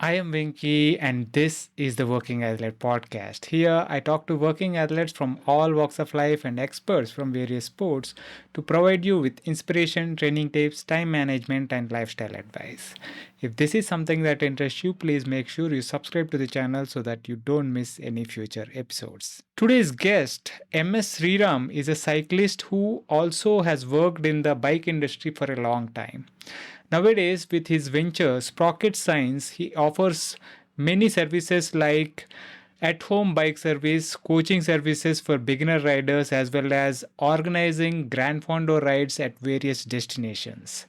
I am Vinky, and this is the Working Athlete Podcast. Here, I talk to working athletes from all walks of life and experts from various sports to provide you with inspiration, training tips, time management, and lifestyle advice. If this is something that interests you, please make sure you subscribe to the channel so that you don't miss any future episodes. Today's guest, MS SriRam, is a cyclist who also has worked in the bike industry for a long time. Nowadays, with his venture Sprocket Science, he offers many services like at home bike service, coaching services for beginner riders, as well as organizing Gran Fondo rides at various destinations.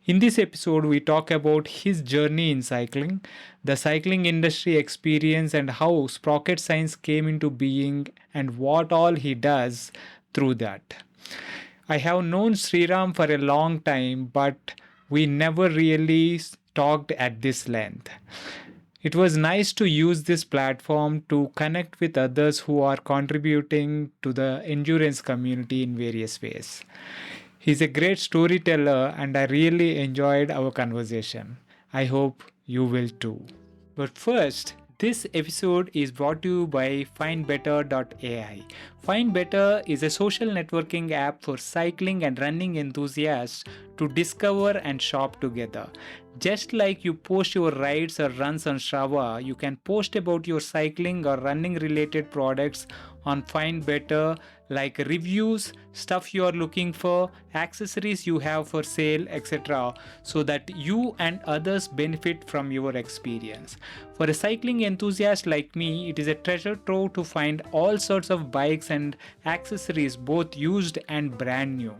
In this episode, we talk about his journey in cycling, the cycling industry experience, and how Sprocket Science came into being, and what all he does through that. I have known Sriram for a long time, but we never really talked at this length. It was nice to use this platform to connect with others who are contributing to the endurance community in various ways. He's a great storyteller, and I really enjoyed our conversation. I hope you will too. But first, this episode is brought to you by Findbetter.ai. Findbetter is a social networking app for cycling and running enthusiasts to discover and shop together. Just like you post your rides or runs on Strava, you can post about your cycling or running related products on Findbetter, like reviews, stuff you are looking for, accessories you have for sale, etc., so that you and others benefit from your experience. For a cycling enthusiast like me, it is a treasure trove to find all sorts of bikes and accessories, both used and brand new.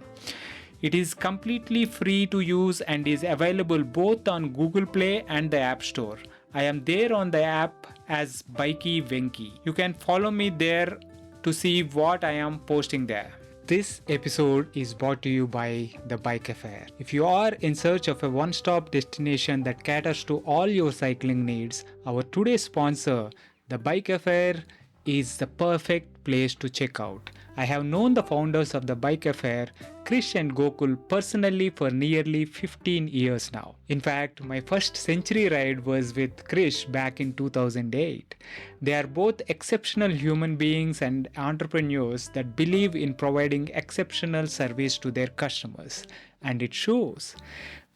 It is completely free to use and is available both on Google Play and the App Store. I am there on the app as Bikey Venky. You can follow me there to see what I am posting there. This episode is brought to you by The Bike Affair. If you are in search of a one-stop destination that caters to all your cycling needs, our today's sponsor, The Bike Affair, is the perfect place to check out. I have known the founders of The Bike Affair, Krish and Gokul, personally for nearly 15 years now. In fact, my first century ride was with Krish back in 2008. They are both exceptional human beings and entrepreneurs that believe in providing exceptional service to their customers, and it shows.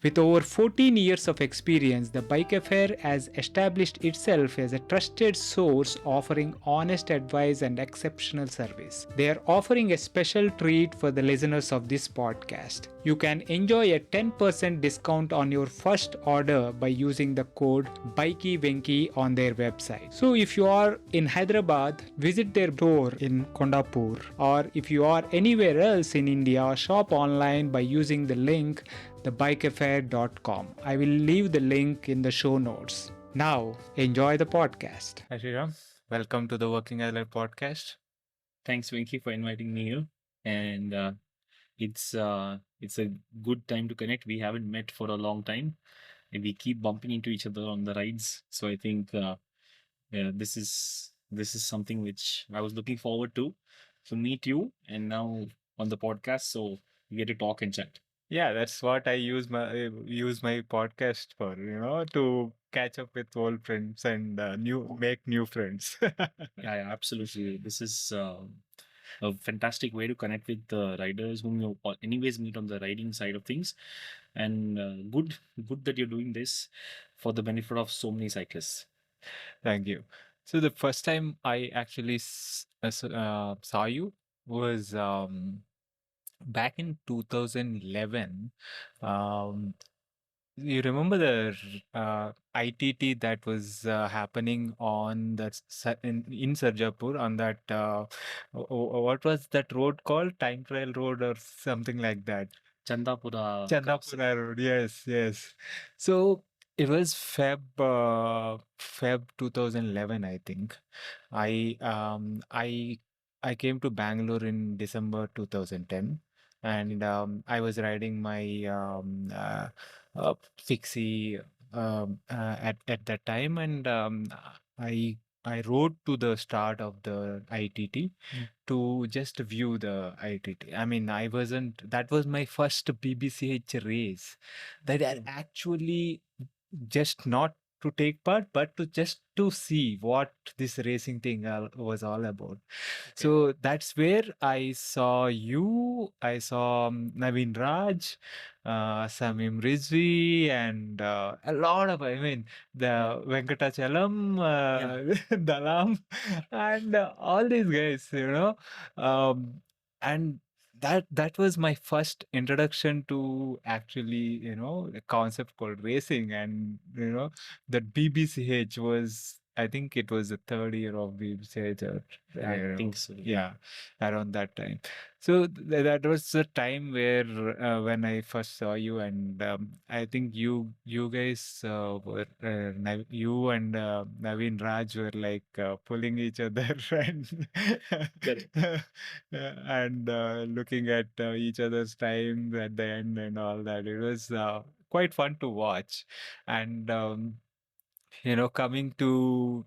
With over 14 years of experience, the Bike Affair has established itself as a trusted source offering honest advice and exceptional service. They are offering a special treat for the listeners of this podcast. You can enjoy a 10% discount on your first order by using the code BikeyVenky on their website. So if you are in Hyderabad, visit their store in Kondapur, or if you are anywhere else in India, shop online by using the link thebikeaffair.com. I will leave the link in the show notes. Now, enjoy the podcast. Hi, Sriram. Welcome to the Working Athlete Podcast. Thanks, Vinky, for inviting me here. And it's a good time to connect. We haven't met for a long time, and we keep bumping into each other on the rides. So I think this is something which I was looking forward to meet you, and now on the podcast, so we get to talk and chat. Yeah, that's what I use my podcast for, to catch up with old friends and make new friends. Yeah, absolutely. This is a fantastic way to connect with the riders whom you anyways meet on the riding side of things, and good that you're doing this for the benefit of so many cyclists. Thank you. So the first time I actually saw you was back in 2011. Um, you remember the ITT that was happening on in Sarjapur on that what was that road called? Time Trial Road or something like that. Chandapura. Chandapura Road. Yes, yes. So it was Feb 2011, I think. I um I I came to Bangalore in December 2010, and I was riding my fixie at that time, and I I rode to the start of the ITT to just view the ITT. I mean, I wasn't. That was my first BBCh race. That I actually just not to take part, but to just to see what this racing thing was all about. So that's where I saw you. I saw Naveen Raj, Samim Rizvi, and a lot of, I mean, the Venkatachalam, Dalam, and all these guys, and that was my first introduction to actually, a concept called racing, and that BBCh was. I think it was the third year of BBCh, or I think so. yeah, around that time. So that was the time where when I first saw you, and I think you guys were you and Naveen Raj were like pulling each other and and looking at each other's time at the end and all that. It was quite fun to watch, and coming to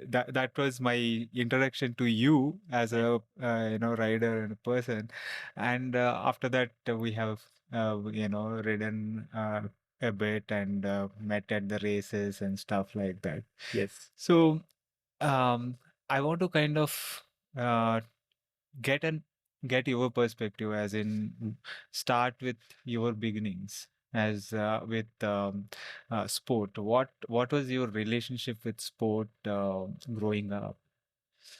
that was my introduction to you as a rider and a person, and after that we have ridden a bit and met at the races and stuff like that. Yes. So I want to kind of uh, get an get your perspective, as in start with your beginnings as with sport. What was your relationship with sport growing up?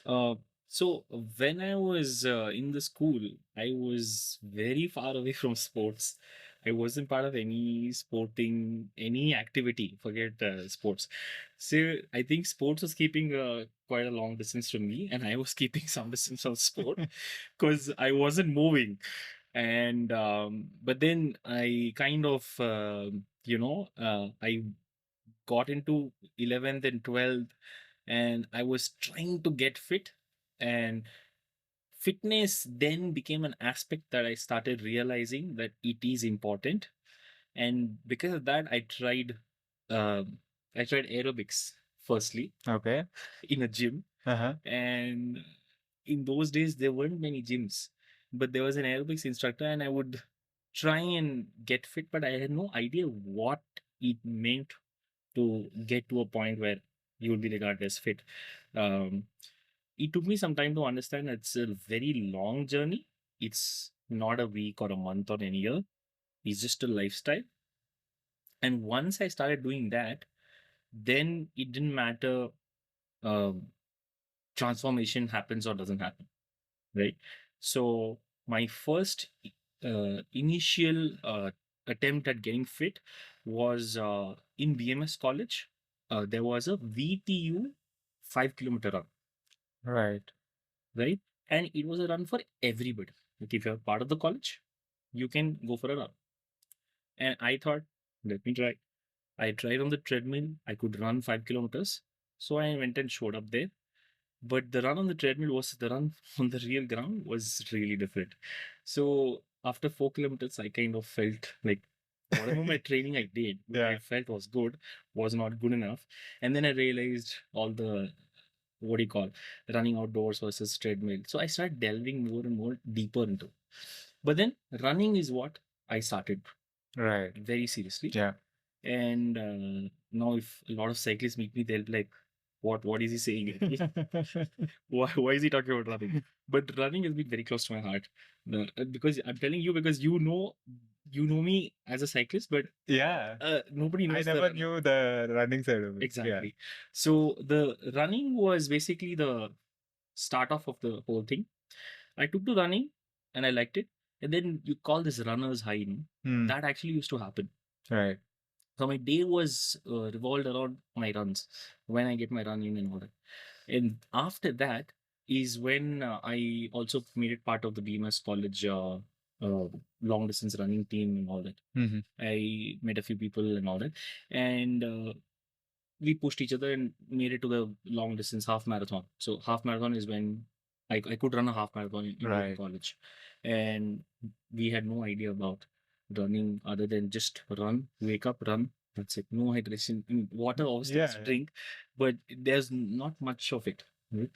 Uh, so when I was in the school, I was very far away from sports. I wasn't part of any sporting, any activity. Forget sports. So I think sports was keeping quite a long distance from me, and I was keeping some distance from sport because I wasn't moving. And but then I kind of I got into 11th and 12th, and I was trying to get fit, and fitness then became an aspect that I started realizing that it is important. And because of that, um, I tried aerobics firstly. Okay. In a gym. Uh-huh. And in those days there weren't many gyms, but there was an aerobics instructor, and I would try and get fit, but I had no idea what it meant to get to a point where you would be regarded as fit. Um, it took me some time to understand it's a very long journey. It's not a week or a month or any year. It's just a lifestyle. And once I started doing that, then it didn't matter um, transformation happens or doesn't happen, right? So my first initial attempt at getting fit was in BMS college. There was a VTU 5 kilometer run, Right. right? And it was a run for everybody. Like if you're part of the college, you can go for a run. And I thought, let me try. I tried on the treadmill. I could run 5 kilometers. So I went and showed up there. But the run on the treadmill was the run on the real ground was really different. So after 4 kilometers, I kind of felt like whatever my training I did, which I felt was good, was not good enough. And then I realized all the what do you call running outdoors versus treadmill. So I started delving more and more deeper into. But then running is what I started Right. very seriously. Yeah. And now if a lot of cyclists meet me, they'll be like, what is he saying? Why is he talking about running? But running has been very close to my heart. Because I'm telling you, because you know me as a cyclist, but Yeah. nobody I knows never knew the running side of it. exactly. So the running was basically the start off of the whole thing. I took to running and I liked it. And then you call this runner's high. No? Hmm. That actually used to happen. Right. So my day was revolved around my runs, when I get my run in and all that. And after that is when I also made it part of the BMS college long distance running team and all that. Mm-hmm. I met a few people and all that. And we pushed each other and made it to the long distance half marathon. So half marathon is when I could run a half marathon in Right. college. And we had no idea about running other than just run, wake up, run. That's it. No hydration. Water obviously is drink, but there's not much of it. Right?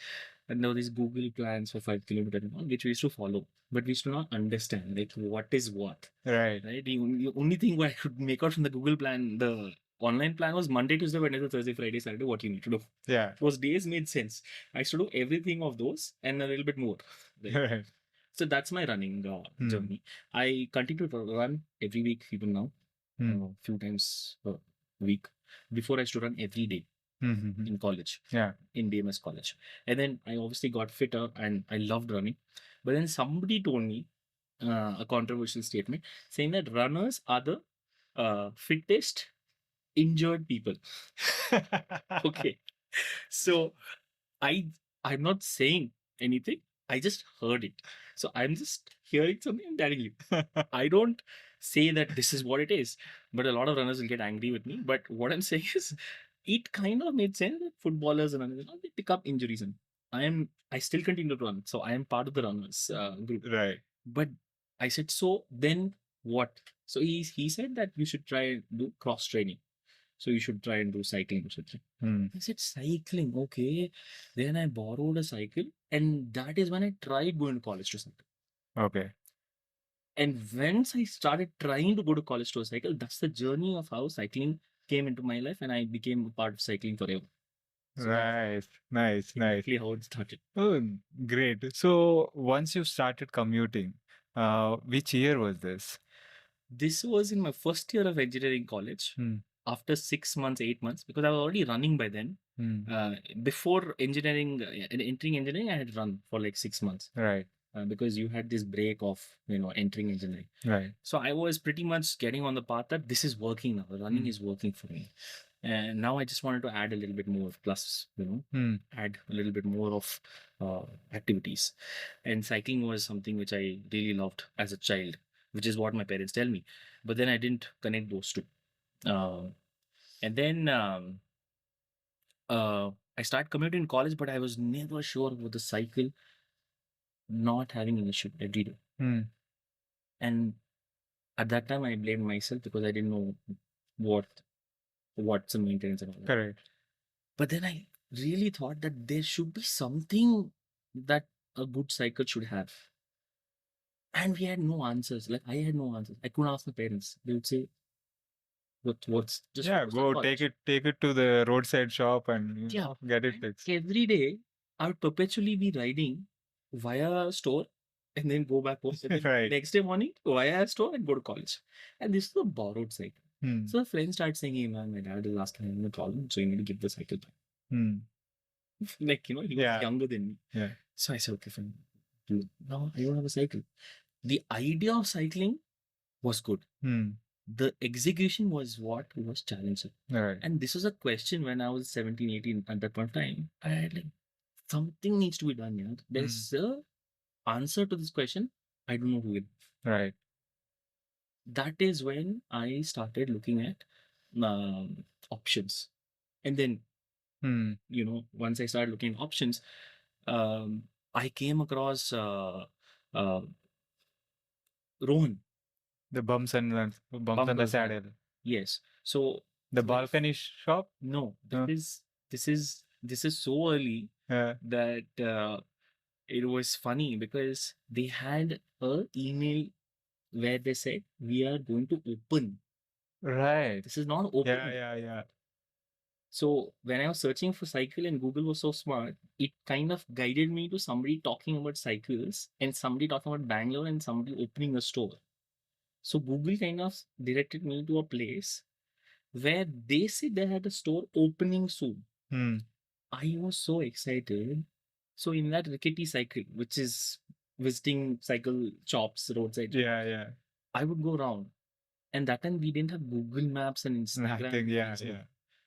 And now these Google plans for 5 kilometers and all, which we used to follow, but we used to not understand like what is what. Right. Right. The only thing what I could make out from the Google plan, the online plan was Monday, Tuesday, Wednesday, Thursday, Friday, Saturday. What you need to do. Yeah. Those days made sense. I used to do everything of those and a little bit more. Right? Right. So that's my running journey. I continue to run every week, even now, few times a week. Before I used to run every day in college, in BMS college. And then I obviously got fitter and I loved running. But then somebody told me a controversial statement saying that runners are the fittest injured people. Okay. So I'm not saying anything. I just heard it. So I'm just hearing something and telling you. I don't say that this is what it is, but a lot of runners will get angry with me. But what I'm saying is, it kind of made sense that footballers and runners, they pick up injuries, and I still continue to run. So I am part of the runners group. Right. But I said, so then what? So he said that you should try and do cross training. So you should try and do cycling or something. I said, cycling, okay. Then I borrowed a cycle, and that is when I tried going to college to cycle. Okay. And once I started trying to go to college to cycle, that's the journey of how cycling came into my life, and I became a part of cycling forever. So that's Nice. exactly how it started. Oh, great. So once you started commuting, which year was this? This was in my first year of engineering college. After 6 months, 8 months, because I was already running by then. Before engineering, entering engineering, I had run for like 6 months. Right. Because you had this break of entering engineering. Right. So I was pretty much getting on the path that this is working now. Running is working for me. And now I just wanted to add a little bit more, plus, add a little bit more of activities. And cycling was something which I really loved as a child, which is what my parents tell me. But then I didn't connect those two. And then I started commuting in college, but I was never sure about the cycle not having an issue every day. And at that time, I blamed myself because I didn't know what's the maintenance and all that. Correct. But then I really thought that there should be something that a good cycle should have. And we had no answers. Like, I had no answers. I couldn't ask my parents. They would say, what's just Yeah, focus on go college." take it to the roadside shop and get it And fixed. every day, I would perpetually be riding via a store and then go back home. And then Right. next day morning, via a store and go to college. And this is a borrowed cycle. So a friend started saying, hey man, my dad is asking me a problem, so you need to give the cycle back. Like, he was younger than me. Yeah. So I said, okay, fine. No, I don't have a cycle. The idea of cycling was good. The execution was what was challenging. Right. And this was a question when I was 17, 18 at that point of time. I had like, something needs to be done here. There's a answer to this question. I don't know who it is. Right. That is when I started looking at options. And then, once I started looking at options, I came across Rohan. The bumps and the saddle. Yes. So the balcony shop? No, this is so early that it was funny because they had a email where they said we are going to open. Right. This is not open. Yeah. So when I was searching for cycle and Google was so smart, it kind of guided me to somebody talking about cycles and somebody talking about Bangalore and somebody opening a store. So Google kind of directed me to a place where they said they had a store opening soon. I was so excited. So in that rickety cycle, which is visiting cycle shops, roadside. Yeah. I would go around. And that time we didn't have Google Maps and Instagram. Nothing, yeah.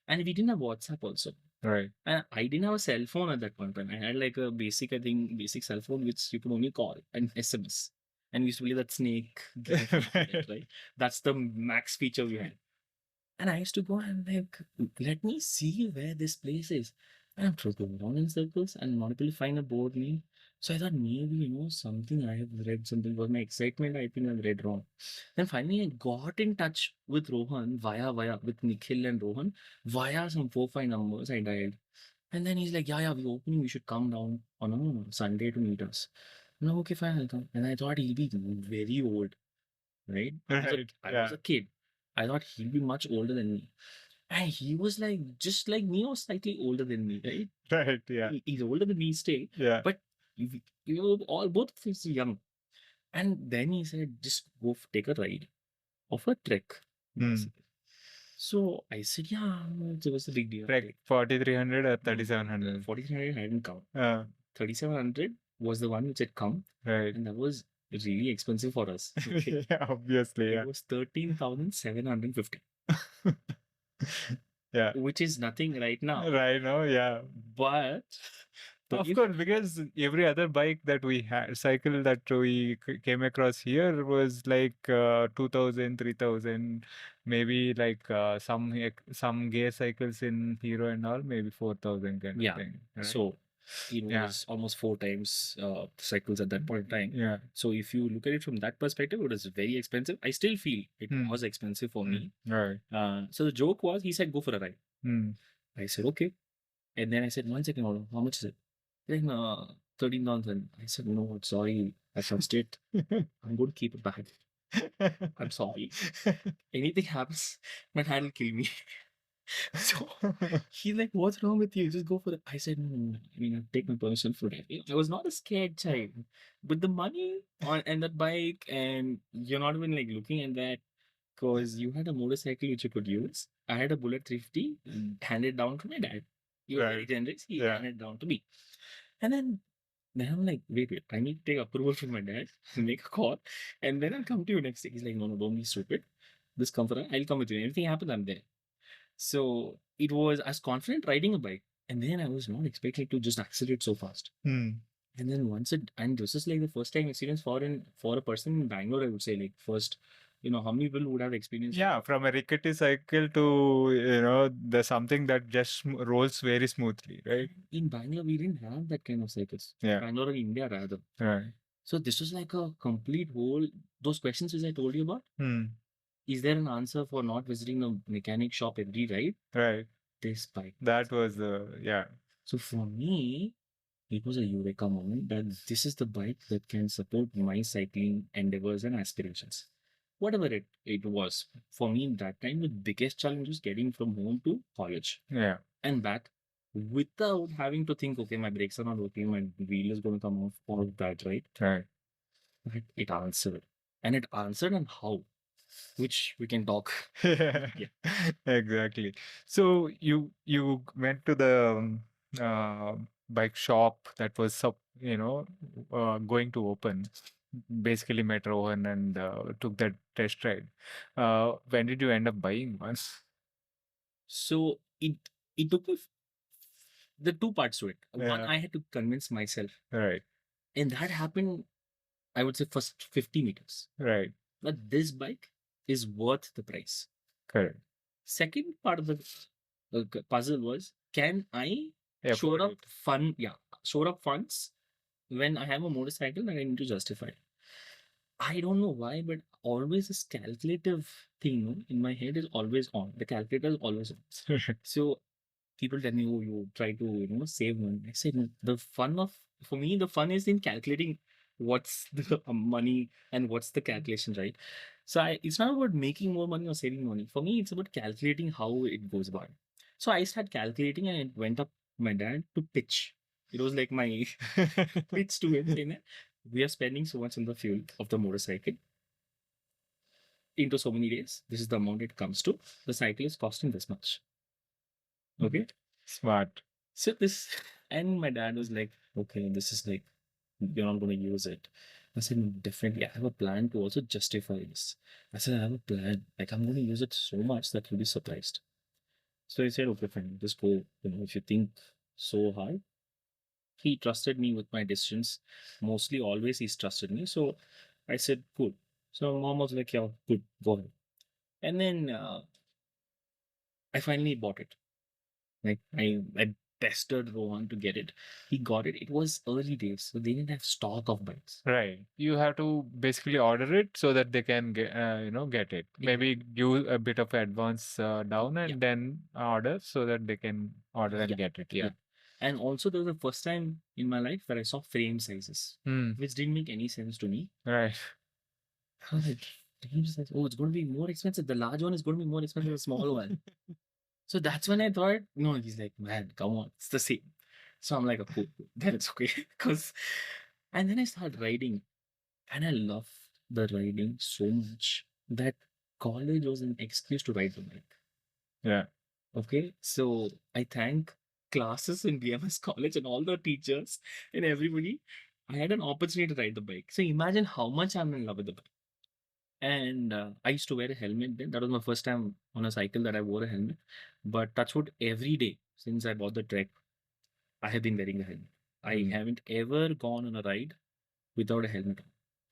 And we didn't have WhatsApp also. Right. And I didn't have a cell phone at that point. I had like a basic cell phone, which you could only call and SMS. And we used to play that snake game, right? That's the max feature we had. And I used to go and like, let me see where this place is. And I'm trying to go around in circles and not able to find a board name. So I thought maybe, something I have read, something was my excitement. I think I've read wrong. Then finally I got in touch with Rohan via with Nikhil and Rohan via some 4-5 numbers I dialed. And then he's like, yeah, we're opening. We should come down on a Sunday to meet us. No, okay, fine, I'll come. And I thought he'll be very old, right? I was a kid. I thought he'll be much older than me. And he was like, just like me or slightly older than me, right? Right. Yeah. He's older than me still, Yeah. but you were all both of us young. And then he said, just go take a ride of a trek. So I said, yeah, it was a big deal. Like 4300 or 3700? 4300 hadn't come. 3700 was the one which had come, right. and that was really expensive for us. Okay. Yeah, obviously. It was 13,750, Yeah. which is nothing right now. Right now, yeah. But Of course, because every other bike that we had, cycle that we came across here was like 2000, 3000, maybe like some gear cycles in Hero and all, maybe 4000 kind Yeah. of thing. Right? So it Yeah. was almost 4 times cycles at that point in time. Yeah. So if you look at it from that perspective, it was very expensive. I still feel it was expensive for me. Right. So the joke was, he said, go for a ride. I said, okay. And then I said, 1 second, hold on, how much is it? Then 13,000. I said, no, sorry, I trust it. I'm going to keep it back. I'm sorry. Anything happens, my dad will kill me. So he's like, what's wrong with you? Just go for it. I said, no, I mean, I'll take my permission for it. I was not a scared child. But the money on and that bike, and you're not even like looking at that because you had a motorcycle which you could use. I had a Bullet 350 handed down to my dad. He was very generous. He handed it down to me. And then I'm like, wait, I need to take approval from my dad, make a call, and then I'll come to you next day. He's like, no, don't be stupid. This come for I'll come with you. Anything happens, I'm there. So it was, I was confident riding a bike. And then I was not expecting to just accelerate so fast. And then and this is like the first time experience for a person in Bangalore, I would say, like first, how many people would have experienced? Yeah, from a rickety cycle to, the something that just rolls very smoothly, right? In Bangalore, we didn't have that kind of cycles. Yeah. Bangalore, India, rather. Right. So this was like a complete whole, those questions which I told you about. Is there an answer for not visiting a mechanic shop every ride? Right. This bike. That was yeah. So for me, it was a eureka moment that this is the bike that can support my cycling endeavors and aspirations. Whatever it was. For me, that time, the biggest challenge was getting from home to college. Yeah. And back without having to think, okay, my brakes are not working, my wheel is going to come off, all of that, right? Right. But it answered. And it answered on how, which we can talk. Yeah. Exactly. So you went to the bike shop that was going to open. Basically met Rohan and took that test ride. When did you end up buying one? So it took me the two parts to it. One, Yeah. I had to convince myself. Right. And that happened, I would say, first 50 meters. Right. But this bike is worth the price. Correct. Second part of the puzzle was, can I shore up funds when I have a motorcycle and I need to justify it? I don't know why, but always this calculative thing in my head is always on. The calculator is always on. So people tell me, oh, you try to, save money. I said, no, for me, the fun is in calculating what's the money and what's the calculation, right? So it's not about making more money or saving money. For me, it's about calculating how it goes about. So I started calculating and it went up my dad to pitch. It was like my pitch to him saying, we are spending so much on the fuel of the motorcycle into so many days. This is the amount it comes to. The cycle is costing this much. Okay. Smart. So and my dad was like, okay, this is like, you're not going to use it. I said, no, definitely, I have a plan to also justify this. I said, I have a plan. Like, I'm going to use it so much that you'll be surprised. So he said, okay, fine, just go. If you think so hard. He trusted me with my decisions. Mostly, always, he's trusted me. So I said, cool. So mom was like, yeah, good, go ahead. And then I finally bought it. Like, I pestered Rohan to get it. He got it. It was early days, so they didn't have stock of bikes. Right. You have to basically order it so that they can get get it. Maybe give a bit of advance down and then order so that they can order and get it. Yeah. And also, there was the first time in my life where I saw frame sizes, which didn't make any sense to me. Right. I was like, frame size, oh, it's going to be more expensive. The large one is going to be more expensive than the small one. So that's when I thought, no, he's like, man, come on, it's the same. So I'm like, cool, then it's okay. Because, and then I started riding, and I loved the riding so much that college was an excuse to ride the bike. Yeah. Okay, so I thank classes in BMS college and all the teachers and everybody. I had an opportunity to ride the bike. So imagine how much I'm in love with the bike. And I used to wear a helmet then. That was my first time on a cycle that I wore a helmet. But touchwood, every day since I bought the Trek, I have been wearing a helmet. I haven't ever gone on a ride without a helmet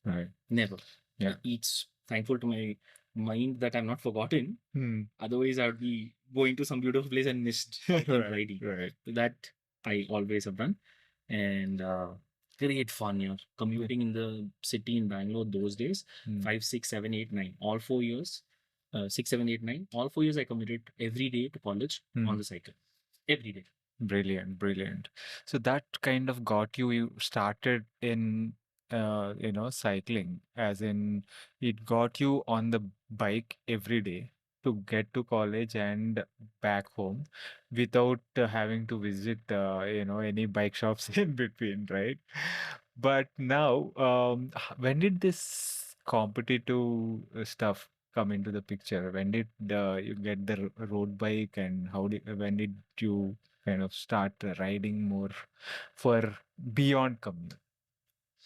on. Right. Never. Yeah. It's thankful to my mind that I'm not forgotten. Hmm. Otherwise, I would be going to some beautiful place and missed riding. Right. That I always have done. And great fun, yeah. Commuting in the city in Bangalore those days, 5, 6, 7, 8, 9, all 4 years, 6, 7, 8, 9, all 4 years I commuted every day to college on the cycle. Every day. Brilliant, brilliant. So that kind of got you started in, cycling, as in it got you on the bike every day to get to college and back home without having to visit, any bike shops in between, right? But now, when did this competitive stuff come into the picture? When did you get the road bike, and when did you kind of start riding more for beyond commute?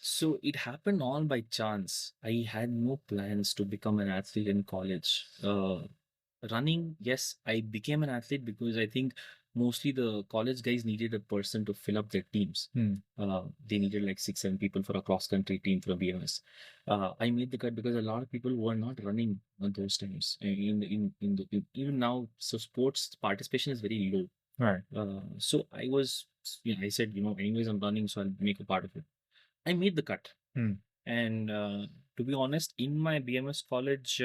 So it happened all by chance. I had no plans to become an athlete in college. Running, yes, I became an athlete because I think mostly the college guys needed a person to fill up their teams. They needed like 6, 7 people for a cross country team for a BMS. I made the cut because a lot of people were not running at those times. Even now, so sports participation is very low. Right. So I was, I said, anyways, I'm running, so I'll make a part of it. I made the cut. And to be honest, in my BMS college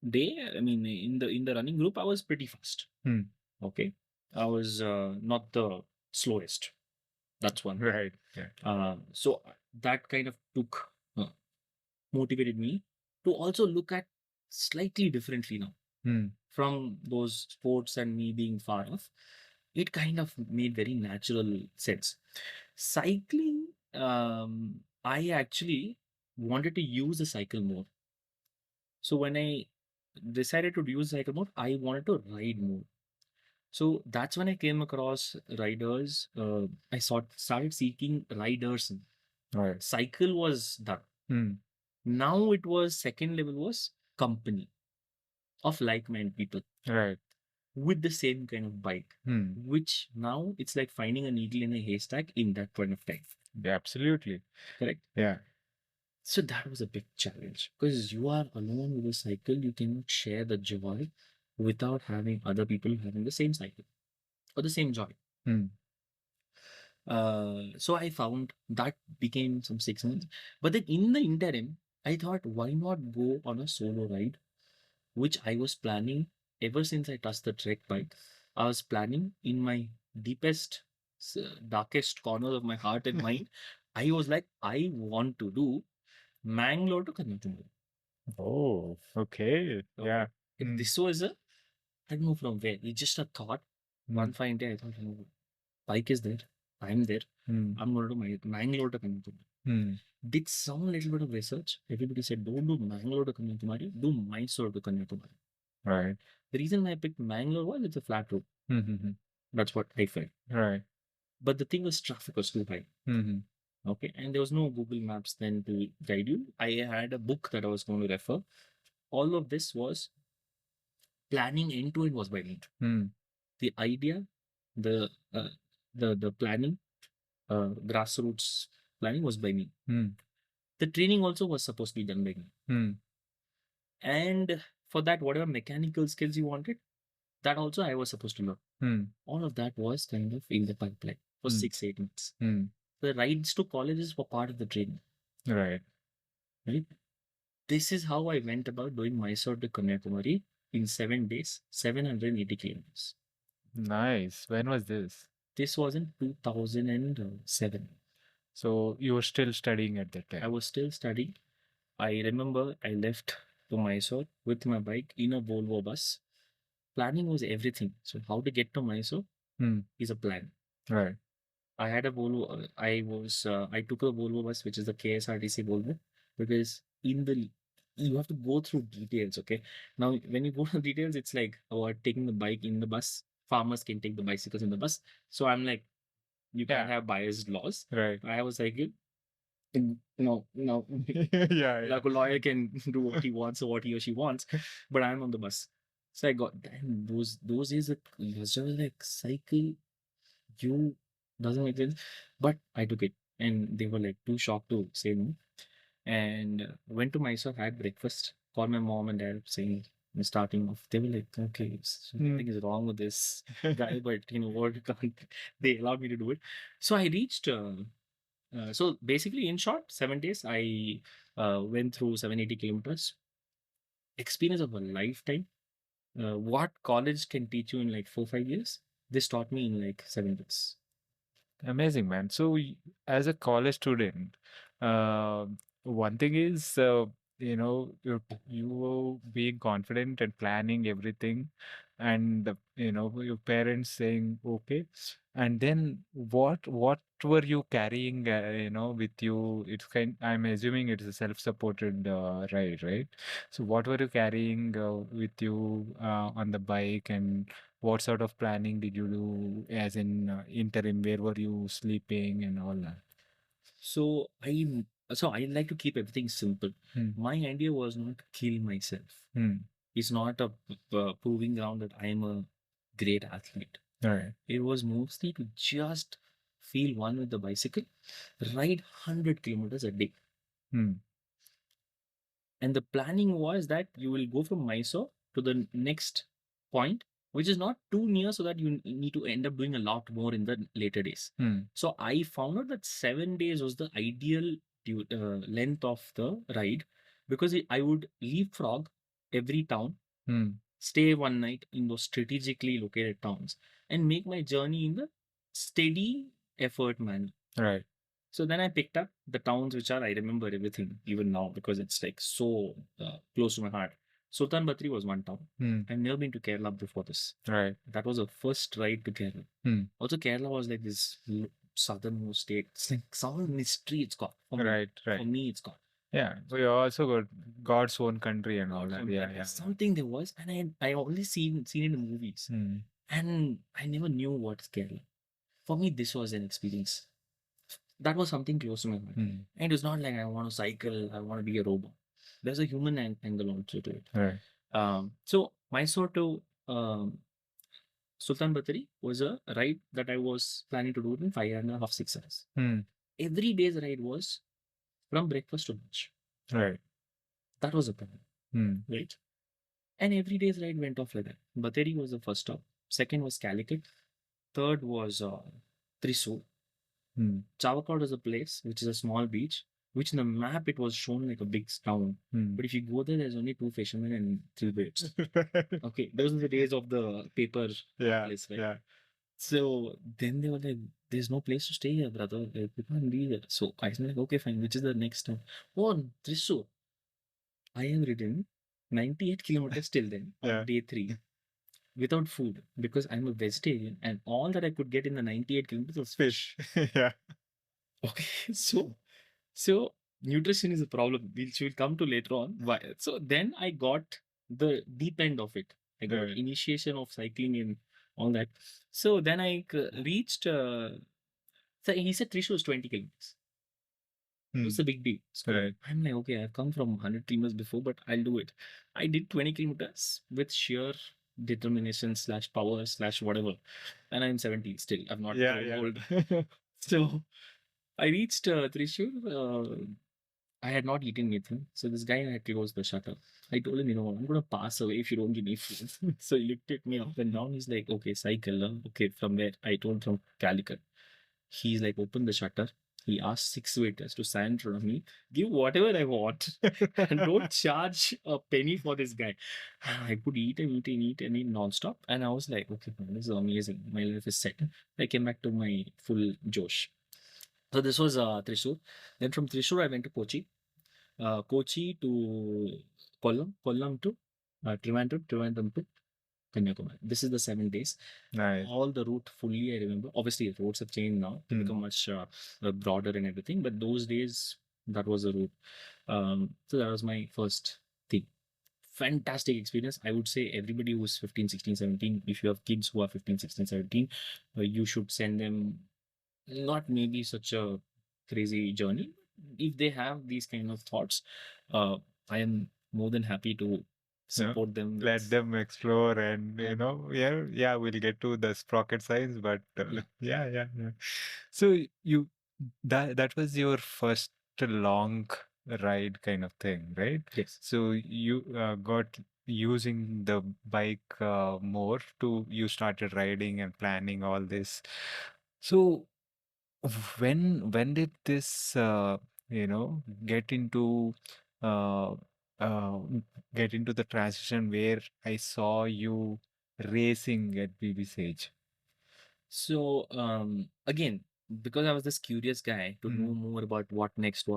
day, I mean, in the running group, I was pretty fast. Okay, I was not the slowest. That's one. Right. Yeah. So that kind of motivated me to also look at slightly differently now from those sports and me being far off. It kind of made very natural sense. Cycling, I actually wanted to use the cycle more. So when I decided to use cycle more, I wanted to ride more. So that's when I came across riders. I started seeking riders. Right. Cycle was done. Now it was second level was company of like-minded people. Right. With the same kind of bike, which now it's like finding a needle in a haystack in that point of time. Yeah, absolutely. Correct. Yeah. So that was a big challenge because you are alone with a cycle. You cannot share the joy without having other people having the same cycle or the same joy. So I found that became some 6 months. But then in the interim, I thought, why not go on a solo ride, which I was planning ever since I touched the Trek bike. I was planning in my deepest, darkest corners of my heart and mind. I was like, I want to do Mangalore to Kanyakumari. Oh, okay. Yeah. This was I don't know from where. It's just a thought. One fine day, I thought, bike is there. I'm there. I'm going to do my Mangalore to Kanyakumari. Did some little bit of research. Everybody said, don't do Mangalore to Kanyakumari, do Mysore to Kanyakumari. Right. The reason I picked Mangalore was it's a flat road. That's what I felt. Right. But the thing was, traffic was too high. Okay. And there was no Google Maps then to guide you. I had a book that I was going to refer. All of this was planning end to end was by me. The idea, the planning, grassroots planning was by me. The training also was supposed to be done by me. And for that, whatever mechanical skills you wanted, that also I was supposed to learn. All of that was kind of in the pipeline for 6, 8 months. The rides to colleges were part of the training. Right. Right. This is how I went about doing Mysore to Kanyakumari in 7 days, 780 kilometers. Nice. When was this? This was in 2007. So you were still studying at that time? I was still studying. I remember I left to Mysore with my bike in a Volvo bus. Planning was everything. So how to get to Mysore is a plan. Right. I had a Volvo. I took a Volvo bus, which is the KSRTC Volvo, because you have to go through details. Okay, now when you go through details, it's like about taking the bike in the bus. Farmers can take the bicycles in the bus. So I'm like, you can't have biased laws. Right. I was like, no, Yeah. like a lawyer can do what he wants or what he or she wants, but I'm on the bus. So I got damn those days. It was just like cycle. You doesn't make sense, but I took it, and they were like too shocked to say no. And went to Mysore, had breakfast, called my mom and dad, saying starting off. They were like, okay, something is wrong with this guy, but you know what? They allowed me to do it. So I reached. So basically, in short, 7 days, I went through 780 kilometers. Experience of a lifetime. What college can teach you in like 4 5 years, this taught me in like 7 days. Amazing, man. So, as a college student, uh, one thing is, you being confident and planning everything, and your parents saying okay, and then what were you carrying, with you? It's kind. I'm assuming it is a self-supported ride, right? So, what were you carrying with you on the bike, and what sort of planning did you do, as in interim? Where were you sleeping and all that? So I like to keep everything simple. Hmm. My idea was not to kill myself. It's not a proving ground that I am a great athlete. All right. It was mostly to just feel one with the bicycle, ride 100 kilometers a day. Hmm. And the planning was that you will go from Mysore to the next point, which is not too near, so that you need to end up doing a lot more in the later days. So I found out that 7 days was the ideal length of the ride, because I would leapfrog every town, stay one night in those strategically located towns, and make my journey in the steady effort manner. Right. So then I picked up the towns which I remember everything even now, because it's like so close to my heart. Sultan Batri was one town. I've never been to Kerala before this. Right. That was a first ride to Kerala. Also, Kerala was like this southernmost state. It's like some mystery it's got. For me. Right. For Right. me, it's got. Yeah. We also got God's own country and all God's that. own Yeah. country. Yeah. Something there was, and I only seen it in movies, and I never knew what's Kerala. For me, this was an experience. That was something close to my heart. And it was not like I want to cycle, I want to be a robot. There's a human angle also to it. Right. So Mysore to Sultan Batari was a ride that I was planning to do in 5.5, 6 hours. Every day's ride was from breakfast to lunch. Right. That was a plan. Right. And every day's ride went off like that. Bateri was the first stop. Second was Calicut. Third was Thrissur. Chavakot is a place which is a small beach, which in the map it was shown like a big town. But if you go there, there's only 2 fishermen and 3 boats. Okay, those are the days of the paper place, right? Yeah. So then they were like, "There's no place to stay here, brother. Like, we can't be there." So I was like, "Okay, fine. Which is the next town?" Oh, Thrissur. I have ridden 98 kilometers till then on day 3 without food, because I'm a vegetarian, and all that I could get in the 98 kilometers was fish. Yeah. Okay, so nutrition is a problem, which we'll come to later on. Why? So then I got the deep end of it. I got Right. initiation of cycling and all that. So then I reached. So he said Trishu was 20 kilometers. It's a big deal. So Right. I'm like, okay, I've come from 100 kilometers before, but I'll do it. I did 20 kilometers with sheer determination slash power slash whatever, and I'm 70 still. I'm not old. So I reached Thrissur. I had not eaten anything. So this guy had closed the shutter. I told him, I'm going to pass away if you don't give me food. So he looked at me up and down. He's like, okay, cycle. Okay, from where? I told from Calicut. He's like, open the shutter. He asked 6 waiters to sign in front of me, give whatever I want, and don't charge a penny for this guy. I could eat and eat and eat and eat nonstop. And I was like, okay, man, this is amazing. My life is set. I came back to my full Josh. So this was Thrissur. Then from Thrissur, I went to Kochi. Kochi to Kollam to Trivandrum to Kanyakumari. This is the 7 days. Nice. All the route fully I remember. Obviously, roads have changed now to become much broader and everything. But those days, that was the route. So that was my first thing. Fantastic experience. I would say everybody who's 15, 16, 17, if you have kids who are 15, 16, 17, you should send them not maybe such a crazy journey. If they have these kind of thoughts, I am more than happy to support them. Let them explore, and we'll get to the Sprocket Science, but yeah. So that was your first long ride kind of thing, right? Yes. So you got using the bike more to you started riding and planning all this. So when did this get into uh, uh, get into the transition where I saw you racing at BBCh? So again, because I was this curious guy to know more about what next,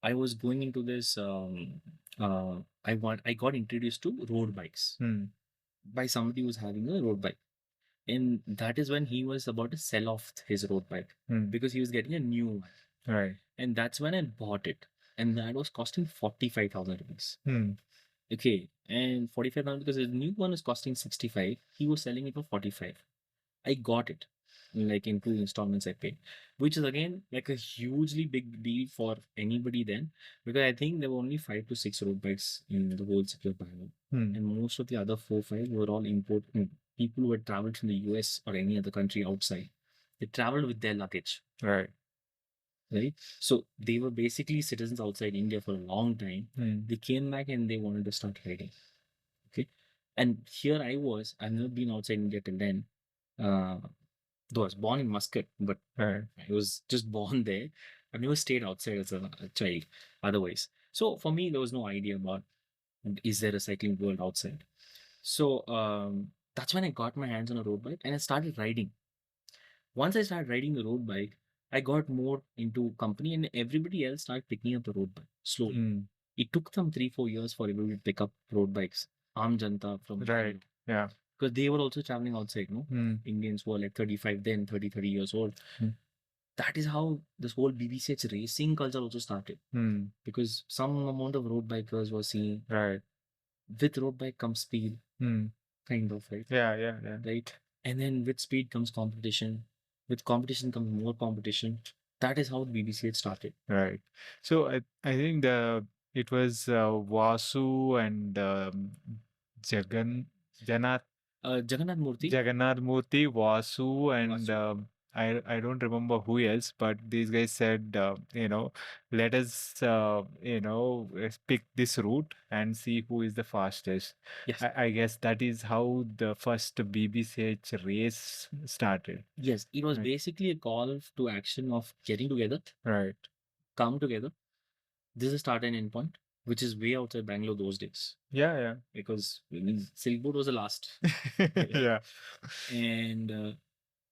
I was going into this. I got introduced to road bikes by somebody who's having a road bike, and that is when he was about to sell off his road bike because he was getting a new one. Right. And that's when I bought it, and that was costing 45,000 rupees. Okay, and 45,000 because the new one is costing 65. He was selling it for 45. I got it like in 2 installments I paid, which is again like a hugely big deal for anybody then, because I think there were only 5 to 6 road bikes in the whole city of Bangalore, and most of the other 4, 5 were all imported people who had traveled from the US or any other country outside. They traveled with their luggage. Right. So they were basically citizens outside India for a long time. They came back and they wanted to start riding. Okay. And here I've never been outside India till then. Though I was born in Muscat, but I was just born there. I've never stayed outside as a child otherwise. So for me, there was no idea about is there a cycling world outside. So that's when I got my hands on a road bike and I started riding. Once I started riding the road bike, I got more into company and everybody else started picking up the road bike slowly. It took them 3-4 years for everybody to pick up road bikes. Aam Janta from Right. Yeah. because they were also traveling outside, no? Indians were like 35 then, 30 years old. That is how this whole BBCh racing culture also started. Because some amount of road bikers were seen. Right. With road bike comes speed, kind of, right? Yeah. Right. And then with speed comes competition. With competition comes more competition. That is how BBCh started. Right. So I think it was Vasu and Jagannath Jagannath Murthy. Jagannath Murthy, Vasu, and Vasu. I don't remember who else, but these guys said, let us, pick this route and see who is the fastest. Yes. I guess that is how the first BBCh race started. Yes, it was basically a call to action of getting together. Right. Come together. This is a start and end point, which is way outside Bangalore those days. Yeah. Because Silkboard was the last. Yeah. And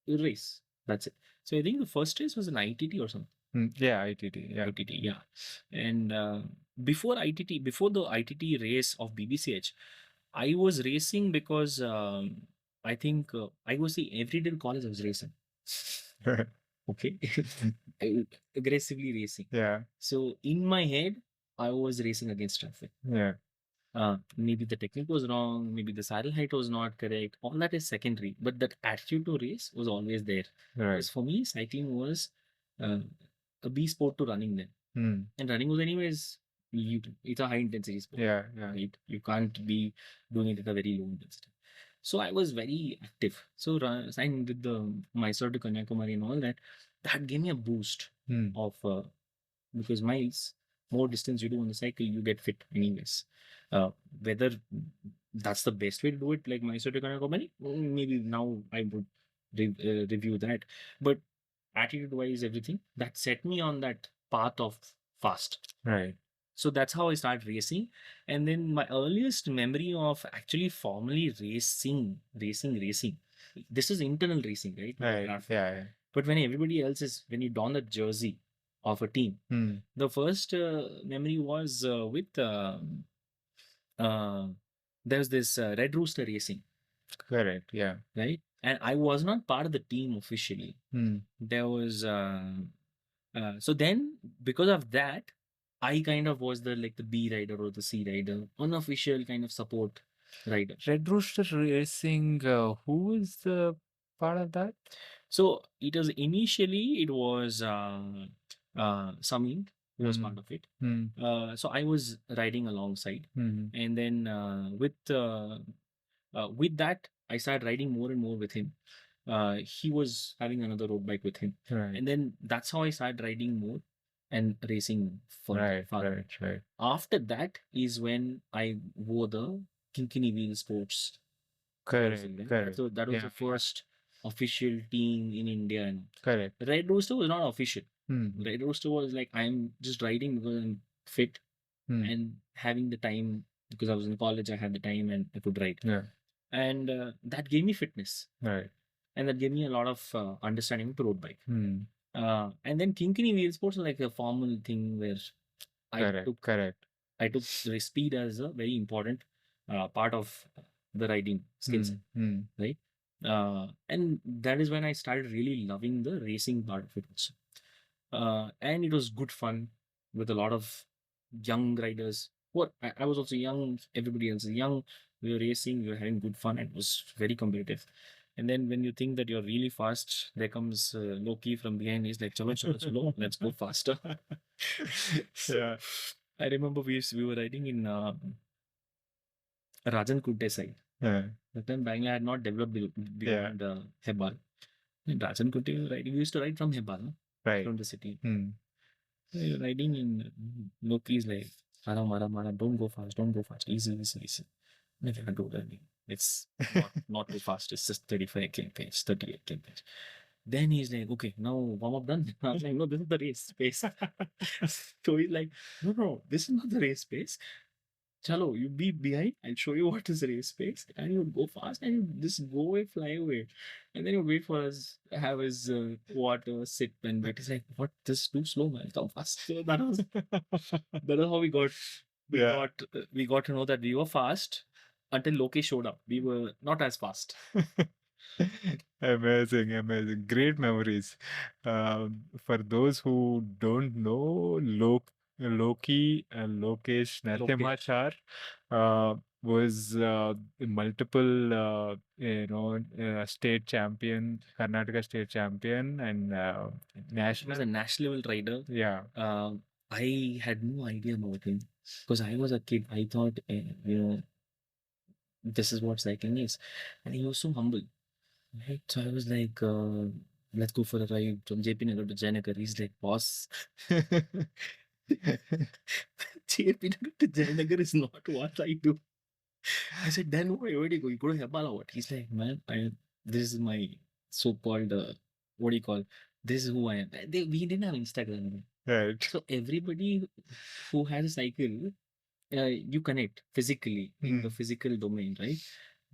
race. That's it. So I think the first race was an ITT or something. Yeah, ITT. Yeah. ITT, yeah. And before the ITT race of BBCh, I was racing because I think I was the everyday in college I was racing. Okay. Aggressively racing. Yeah. So in my head, I was racing against traffic. Yeah. Maybe the technique was wrong, maybe the saddle height was not correct. All that is secondary, but that attitude to race was always there. Right. Because for me, cycling was a B sport to running then. And running was anyways, it's a high intensity sport. Yeah. Right? You can't be doing it at a very low intensity. So I was very active. So I did the Mysore to Kanyakumari and all that. That gave me a boost of because miles, more distance you do on the cycle, you get fit anyways. Whether that's the best way to do it, like Mysore to Kanyakumari, maybe now I would review that. But attitude-wise, everything that set me on that path of fast. Right. So that's how I started racing. And then my earliest memory of actually formally racing. This is internal racing, right? Right. Yeah. But when everybody else is, when you don the jersey of a team, the first memory was with there's this Red Rooster racing. Correct. Yeah. right? And I was not part of the team officially. Hmm. There was so then because of that, I kind of was the B rider or the C rider, unofficial kind of support rider. Red Rooster Racing. Who is the part of that? So it was initially it was Samin who was part of it. Hmm. So I was riding alongside, Hmm. and then with that I started riding more and more with him. He was having another road bike with him, Right. and then that's how I started riding more and racing for Right. farther. Right. After that is when I wore the Kynkyny Wheelsports Correct. jersey, right? Correct. So that was Yeah. the first official team in India. And Correct. Red Rooster was not official. Hmm. Red Rooster was like, I'm just riding because I'm fit Hmm. and having the time, because I was in college, I had the time and I could ride. Yeah. And that gave me fitness, Right. and that gave me a lot of understanding of the road bike. Hmm. And then Kynkyny Wheel Sports was like a formal thing where Correct. Correct. I took the speed as a very important part of the riding skill set, right? And that is when I started really loving the racing part of it also. And it was good fun with a lot of young riders. What I was also young, everybody else is young. We were racing, we were having good fun, and it was very competitive. And then when you think that you're really fast, there comes Loki from behind. He's like, "Chalo, chalo, chalo, let's go faster." Yeah. I remember we were riding in Rajan Kunte side. Yeah. That time Bangalore had not developed beyond Hebal. In Rajan Kunte, we used to ride from Hebal, Right. from the city. Hmm. You're riding in Loki's like, Aram, don't go fast, easy, easy, easy. I cannot do that. It's not too fast, it's just 35 km/h, 38 km/h. Then he's like, okay, now warm up done. I was like, no, this is the race pace. So he's like, no, this is not the race pace. Chalo, you be behind, I'll show you what is race pace. And you go fast and you just go away, fly away. And then you wait for us, have his water, sit and wait. He's like, what? This is too slow, man. Come fast. So that was how we got to know that we were fast until Loki showed up. We were not as fast. Amazing, amazing. Great memories. For those who don't know, Loki and Lokesh Narasimhachar was multiple, state champion, Karnataka state champion, and He was a national level rider. Yeah. I had no idea about him because I was a kid. I thought, this is what cycling is. And he was so humble. Right. So I was like, let's go for a ride from JP Nagar to Jayanagar. He's like, boss, JP Nagar to Jayanagar is not what I do. I said, then where do you go? You go to Hebala or what? He's like, man, this is my so-called, what do you call? This is who I am. We didn't have Instagram. Right. So everybody who has a cycle, you connect physically in the physical domain, right?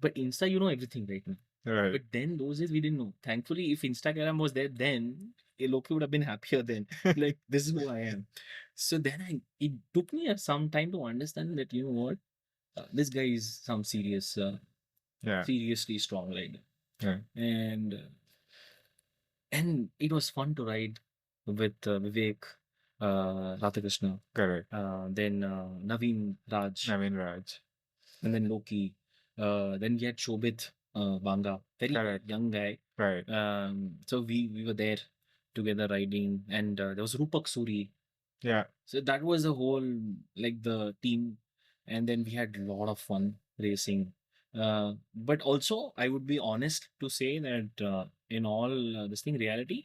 But Insta, you know everything right now. Right. But then those days we didn't know. Thankfully, if Instagram was there then, Loki would have been happier then. Like, this is who I am. So then it took me some time to understand that, you know what, this guy is some seriously strong rider. Yeah. And it was fun to ride with Vivek, Radhakrishna, Correct. then Naveen Raj, and then Loki. Then we had Shobit Banga, very Correct. young guy. Right. So we were there together riding, and there was Rupak Suri. Yeah. So that was the whole, like, the team, and then we had a lot of fun racing. But also, I would be honest to say that in all this thing, reality,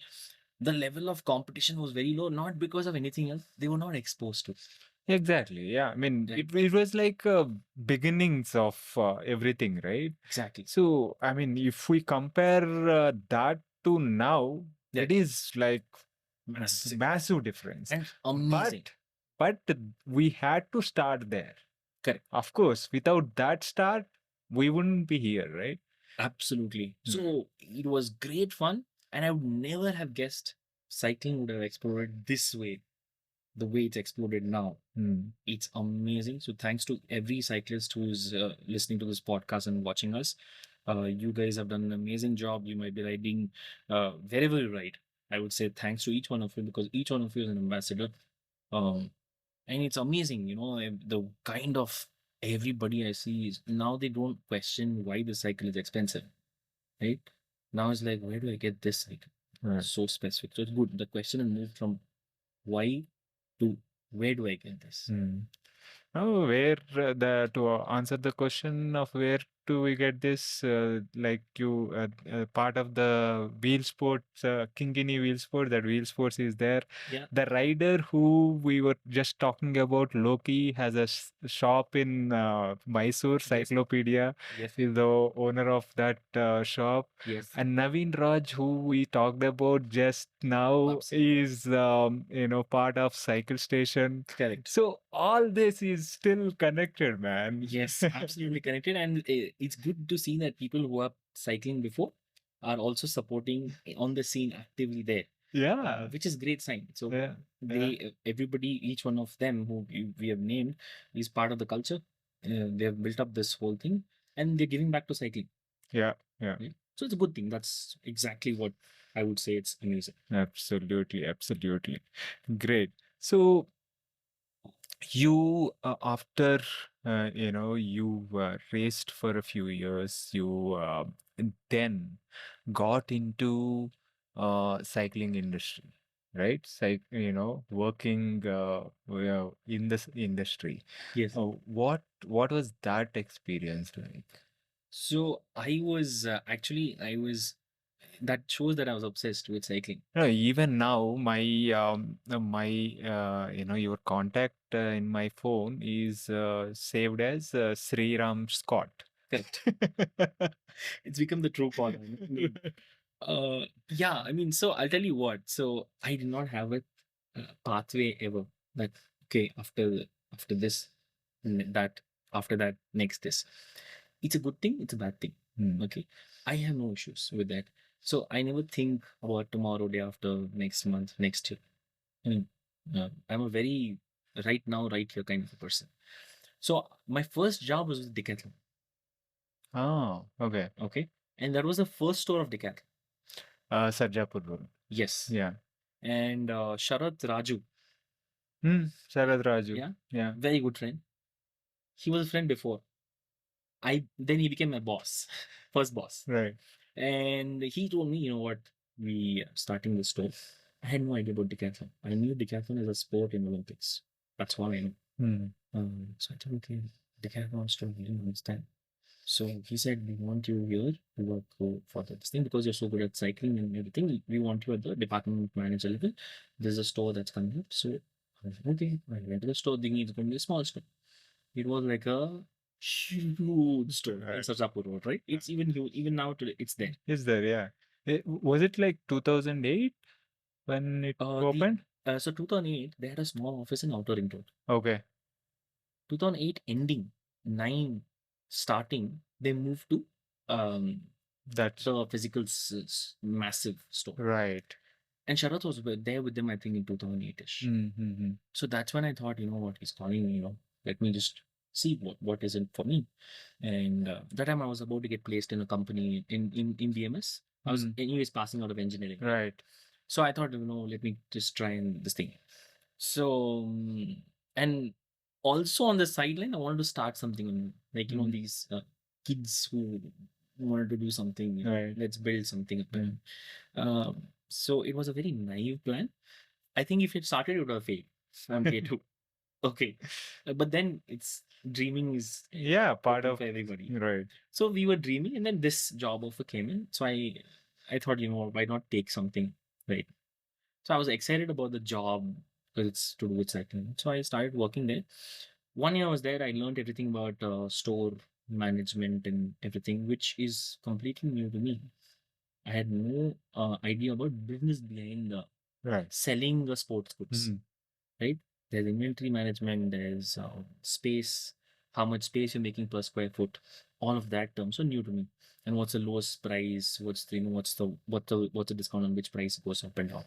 the level of competition was very low, not because of anything else. They were not exposed to. Exactly. Yeah. I mean, Right. it was like beginnings of everything, right? Exactly. So, I mean, if we compare that to now, Yeah. it is like Massive. massive difference. And amazing. But we had to start there. Correct. Of course, without that start, we wouldn't be here, right? Absolutely. So it was great fun, and I would never have guessed cycling would have exploded this way, the way it's exploded now. It's amazing. So thanks to every cyclist who's listening to this podcast and watching us. You guys have done an amazing job. You might be riding wherever you ride. I would say thanks to each one of you, because each one of you is an ambassador. Um, and it's amazing, the kind of everybody I see is now they don't question why the cycle is expensive, right? Now it's like, where do I get this cycle? Right. So specific. So it's good. The question has moved from why to where do I get this? Oh, where to answer the question of where do we get this? Like you, part of the Wheelsports, Kynkyny Wheelsport, that Wheelsports is there. Yeah. The rider who we were just talking about, Loki, has a shop in Mysore, Cyclopedia. Yes. Is the owner of that shop. Yes. And Naveen Raj, who we talked about just now, is part of Cycle Station. Correct. So all this is still connected, man. Yes, absolutely connected. And it's good to see that people who are cycling before are also supporting on the scene actively there. Yeah. Which is great sign. So Yeah. everybody, each one of them who we have named is part of the culture. They have built up this whole thing and they're giving back to cycling. Yeah. Yeah. Right? So it's a good thing. That's exactly what I would say. It's amazing. Absolutely. Absolutely. Great. So you after you raced for a few years, you then got into cycling industry, right? Working in this industry. Yes. What was that experience like? So I was that shows that I was obsessed with cycling. No, even now, your contact in my phone is saved as SriRam Scott. Correct. It's become the true caller. Yeah, I mean, so I'll tell you what. So I did not have a pathway ever. That okay, after this, that after that, next this. It's a good thing. It's a bad thing. Okay, I have no issues with that. So I never think about tomorrow, day after, next month, next year. I mean, I'm a very right now, right here kind of a person. So my first job was with Decathlon. Oh, okay. Okay, and that was the first store of Decathlon. Sarjapur Road. Yes. Yeah. And Sharat Raju. Sharad Raju. Yeah. Yeah. Very good friend. He was a friend before. Then he became my boss, first boss. Right. And he told me, you know what, we are starting the store. I had no idea about Decathlon. I knew Decathlon is a sport in Olympics. That's all I know. So I thought, okay, Decathlon store, he didn't understand. So he said, we want you here to work for this thing because you're so good at cycling and everything. We want you at the department manager level. There's a store that's coming up. So I was like, okay, I went to the store thinking it's going to be a small store. It was like a huge store in Sarjapur Road, right? It's even huge. Even now, today, it's there. Is there? Yeah. Was it like 2008 when it opened? So 2008, they had a small office in Outer Ring Road. Okay. 2008 ending, 9 starting, they moved to That's the physical massive store. right. And Sharat was there with them, I think, in 2008-ish. So that's when I thought, you know what, he's calling me, let me just see what is it for me. And that time I was about to get placed in a company in BMS. I was anyways passing out of engineering. Right. So I thought, let me just try and this thing. So, and also on the sideline, I wanted to start something like, these kids who wanted to do something, Right. let's build something up. So it was a very naive plan. I think if it started, it would have failed. I'm here too. Okay. But then it's dreaming is part open of for everybody. right. So we were dreaming and then this job offer came in. So I thought, why not take something, right? So I was excited about the job because it's to do with cycling. So I started working there. 1 year I was there. I learned everything about store management and everything, which is completely new to me. I had no idea about business behind Right. selling the sports goods, right? There's inventory management, there's space, how much space you're making per square foot, all of that terms are new to me. And what's the lowest price? What's the discount on which price goes up and down?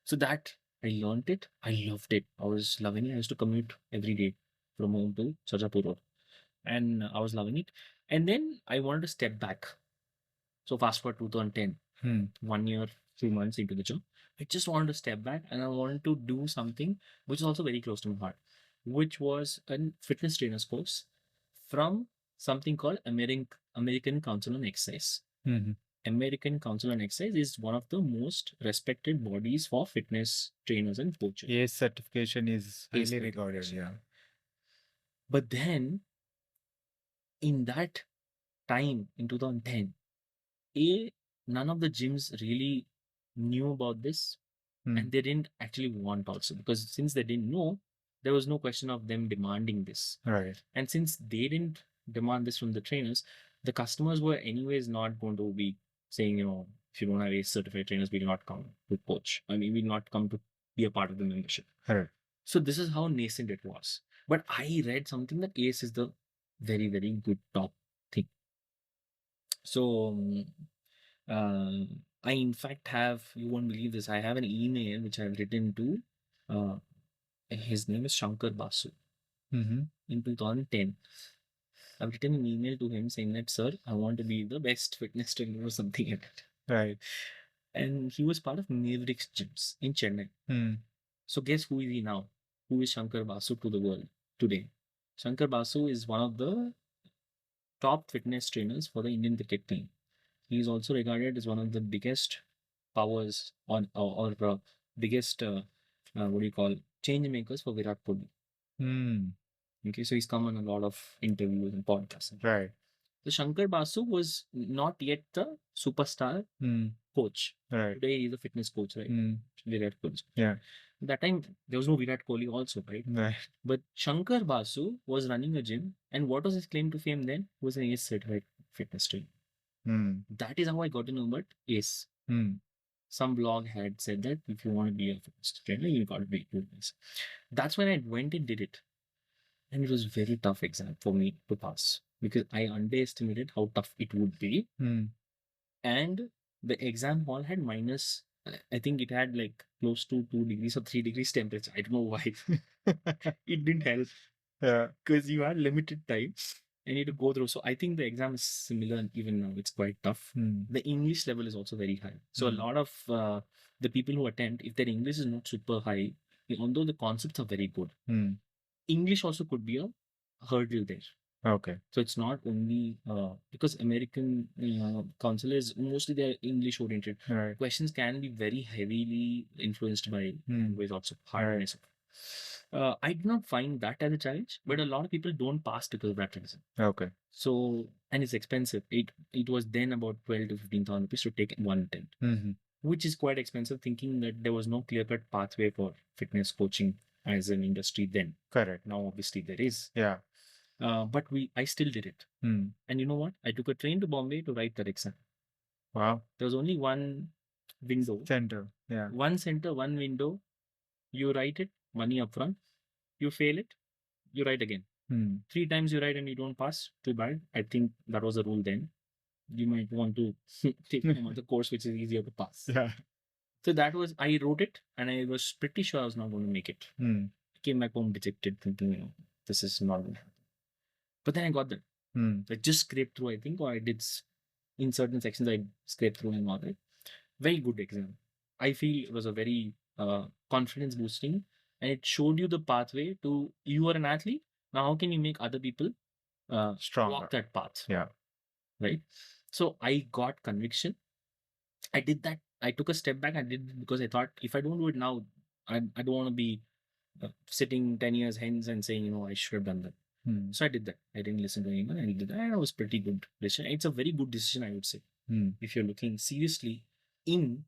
So that I learned it. I loved it. I was loving it. I used to commute every day from home to Sarjapur Road, and I was loving it. And then I wanted to step back. So fast forward 2010, 1 year, 3 months into the job, I just wanted to step back and I wanted to do something which is also very close to my heart, which was a fitness trainer's course from something called American Council on Exercise. American Council on Exercise is one of the most respected bodies for fitness trainers and coaches. ACE certification is ACE highly regarded. Yeah. But then in that time in 2010, none of the gyms really knew about this and they didn't actually want also, because since they didn't know, there was no question of them demanding this. Right. And since they didn't demand this from the trainers, the customers were anyways not going to be saying, if you don't have ACE certified trainers, we will not come to coach. I mean, we will not come to be a part of the membership. Right. So this is how nascent it was. But I read something that ACE is the very, very good top thing. So I in fact have, you won't believe this, I have an email which I've written to, his name is Shankar Basu. In 2010. I've written an email to him saying that, sir, I want to be the best fitness trainer or something like that. Right. And he was part of Mavericks Gyms in Chennai. So guess who is he now? Who is Shankar Basu to the world today? Shankar Basu is one of the top fitness trainers for the Indian cricket team. He is also regarded as one of the biggest powers on or biggest what do you call, change makers for Virat Kohli. Okay, so he's come on a lot of interviews and podcasts. Right. So Shankar Basu was not yet the superstar coach. Right. Today he's a fitness coach, right? Virat Kohli. Yeah. That time there was no Virat Kohli also, right? Right. But Shankar Basu was running a gym, and what was his claim to fame then? He was an ACE certified fitness trainer. That is how I got to know about ACE. Some blog had said that if you want to be a fitness trainer, you got to be doing this. That's when I went and did it. And it was a very tough exam for me to pass because I underestimated how tough it would be. And the exam hall had minus, I think it had like close to 2 degrees or 3 degrees temperature. I don't know why. It didn't help. Yeah. Because you had limited time and you need to go through. So I think the exam is similar even now. It's quite tough. The English level is also very high. So a lot of the people who attempt, if their English is not super high, although the concepts are very good, English also could be a hurdle there. Okay. So it's not only because American council is mostly they're English oriented. Right. Questions can be very heavily influenced by language, also hardness. I do not find that as a challenge, but a lot of people don't pass because of that reason. Okay. So, and it's expensive. It was then about 12 to 15,000 rupees to take one attempt, which is quite expensive, thinking that there was no clear-cut pathway for fitness coaching as an industry then. Correct. Now, obviously, there is. Yeah. But I still did it. And you know what? I took a train to Bombay to write that exam. Wow. There was only one window. Center. Yeah. One center, one window. You write it, money upfront. You fail it, you write again. 3 times you write and you don't pass, too bad. I think that was the rule then. You might want to take the course which is easier to pass. Yeah. So that was, I wrote it and I was pretty sure I was not going to make it. I came back home dejected, thinking, this is not going to happen. But then I got that. I just scraped through, I think, or I did in certain sections, I scraped through and got it. Very good exam. I feel it was a very confidence boosting, and it showed you the pathway to, you are an athlete. Now, how can you make other people Stronger. walk that path? Yeah. Right. So I got conviction. I did that. I took a step back. I did it because I thought if I don't do it now, I don't want to be sitting 10 years hence and saying, I should have done that. So I did that. I didn't listen to anyone. I did that. And it was pretty good decision. It's a very good decision, I would say, if you're looking seriously in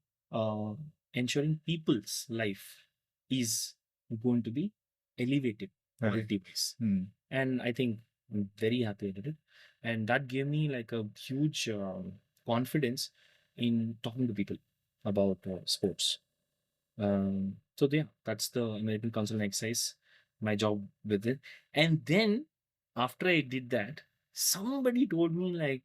ensuring people's life is going to be elevated quality-wise. And I think I'm very happy I did it. And that gave me like a huge confidence in talking to people about sports. So yeah, that's the American Council on Exercise, my job with it. And then after I did that, somebody told me like,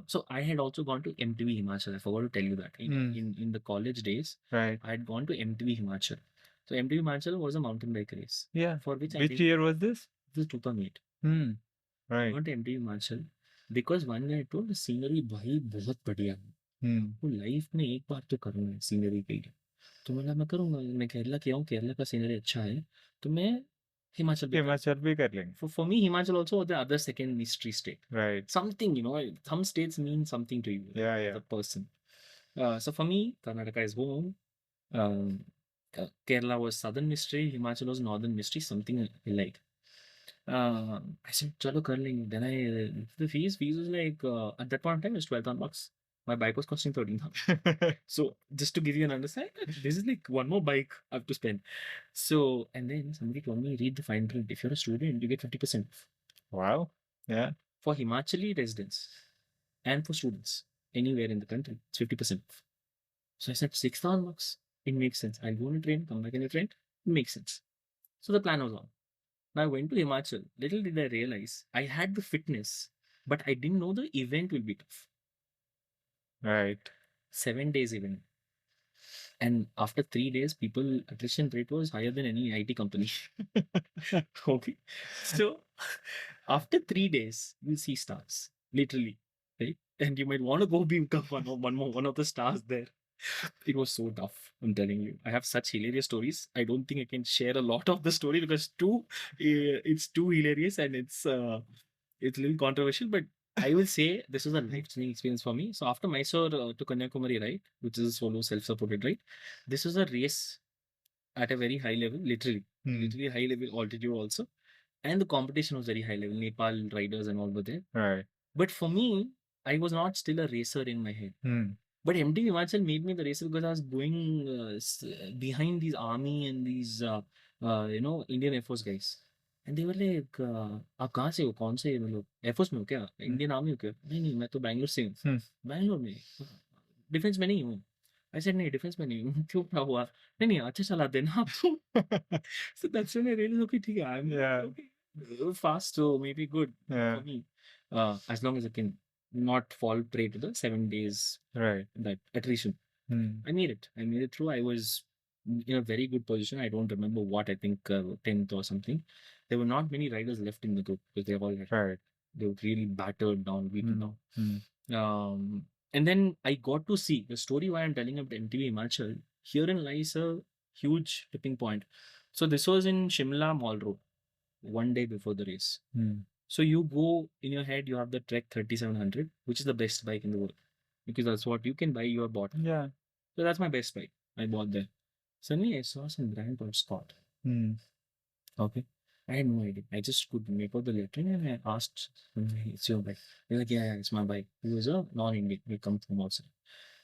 so I had also gone to MTB Himachal. I forgot to tell you that in the college days, Right. I had gone to MTB Himachal. So MTB Himachal was a mountain bike race. Yeah. For which Which year was this? This is 2008. Right. I went to MTB Himachal. Because one day I told the scenery भाई बहुत बढ़िया है, वो life में एक बार तो करूँगा scenery के लिए। तो मैं करूँगा, मैं केरला किया हूँ, केरला का सीनरी अच्छा है, तो मैं हिमाचल भी कर लेंगे। For me, Himachal also the other second mystery state. Right. Something, some states mean something to you. Yeah, yeah. As a person. So for me, Karnataka is home. Um, Kerala was southern mystery. Himachal was northern mystery. Something I like. I said, "Chalo kar lenge." Then the fees was like at that point in time it was 12,000 bucks. My bike was costing 13,000. So just to give you an understanding, this is like one more bike I have to spend. So and then somebody told me, read the fine print. If you're a student, you get 50% off. Wow. Yeah. For Himachali residents and for students anywhere in the country, it's 50% off. So I said 6,000 bucks. It makes sense. I'll go on a train, come back in a train. It makes sense. So the plan was on. Now I went to Himachal. Little did I realize I had the fitness, but I didn't know the event will be tough. Right. 7 days event. And after 3 days, people attrition rate was higher than any IT company. Okay. So after 3 days, you'll see stars. Literally. Right? And you might want to go become one of the stars there. It was so tough, I'm telling you. I have such hilarious stories. I don't think I can share a lot of the story because it's too hilarious and it's a little controversial. But I will say this was a life-changing experience for me. So after Mysore to Kanyakumari, right, which is a solo self-supported ride, this was a race at a very high level, literally high level altitude also, and the competition was very high level. Nepal riders and all were there. Right. But for me, I was not still a racer in my head. But MTB Himachal made me the racer because I was going behind these army and these Indian Air Force guys. And they were like, आप कहाँ से हो, कौन से मतलब Air Force में हो क्या, Indian Army हो क्या? नहीं मैं तो बैंगलोर से हूँ। बैंगलोर में डिफेंस में नहीं हूँ। I said नहीं डिफेंस में नहीं हूँ। क्यों क्या हुआ? नहीं अच्छा चलाते ना आप तो। So that's when I realized, okay, ठीक है, I'm okay, fast, so maybe good for me, as long as I can not fall prey to the 7 days that attrition. I made it. I made it through. I was in a very good position. I don't remember what, I think 10th or something. There were not many riders left in the group because they were all they were really battered down, beaten down. And then I got to see the story why I'm telling about MTB Himachal. Herein lies a huge tipping point. So this was in Shimla Mall Road, one day before the race. So you go in your head, you have the Trek 3700, which is the best bike in the world because that's what you can buy. You have bought. Yeah. So that's my best bike. I bought there. Suddenly I saw some brand called Scott. Okay. I had no idea. I just could make out the lettering and I asked, "It's your bike?" They're like, "Yeah, it's my bike." He was a non-Indian. We come from outside.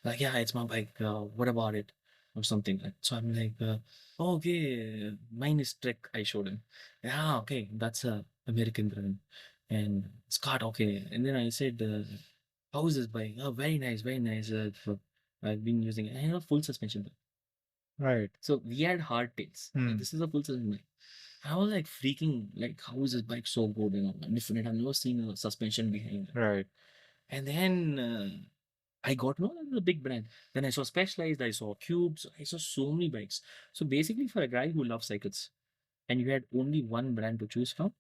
Like, "Yeah, it's my bike. What about it?" Or something. So I'm like, "Oh, okay, mine is Trek." I showed him. "Yeah, okay, that's a American brand." And Scott, okay. And then I said, "How is this bike?" "Oh, very nice, very nice. I've been using it." I have a full suspension. Right. So we had hardtails. This is a full suspension bike. I was like freaking, like, how is this bike so good? Different. I've never seen a suspension behind it. Right. And then I got no the big brand. Then I saw Specialized, I saw Cubes, I saw so many bikes. So basically, for a guy who loves cycles, and you had only one brand to choose from,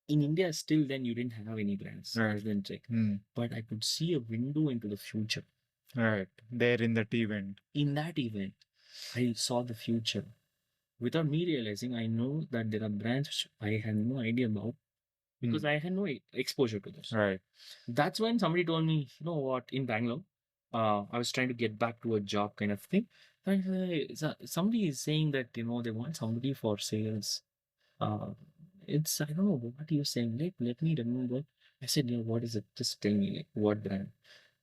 in India, still then you didn't have any brands other than Trek. But I could see a window into the future. Right. There in that event. In that event, I saw the future. Without me realizing, I know that there are brands which I had no idea about because I had no exposure to this. Right. That's when somebody told me, you know what, in Bangalore, I was trying to get back to a job kind of thing. And, somebody is saying that, they want somebody for sales. I don't know what you're saying. Let me remember. I said, what is it? Just tell me, like, what brand?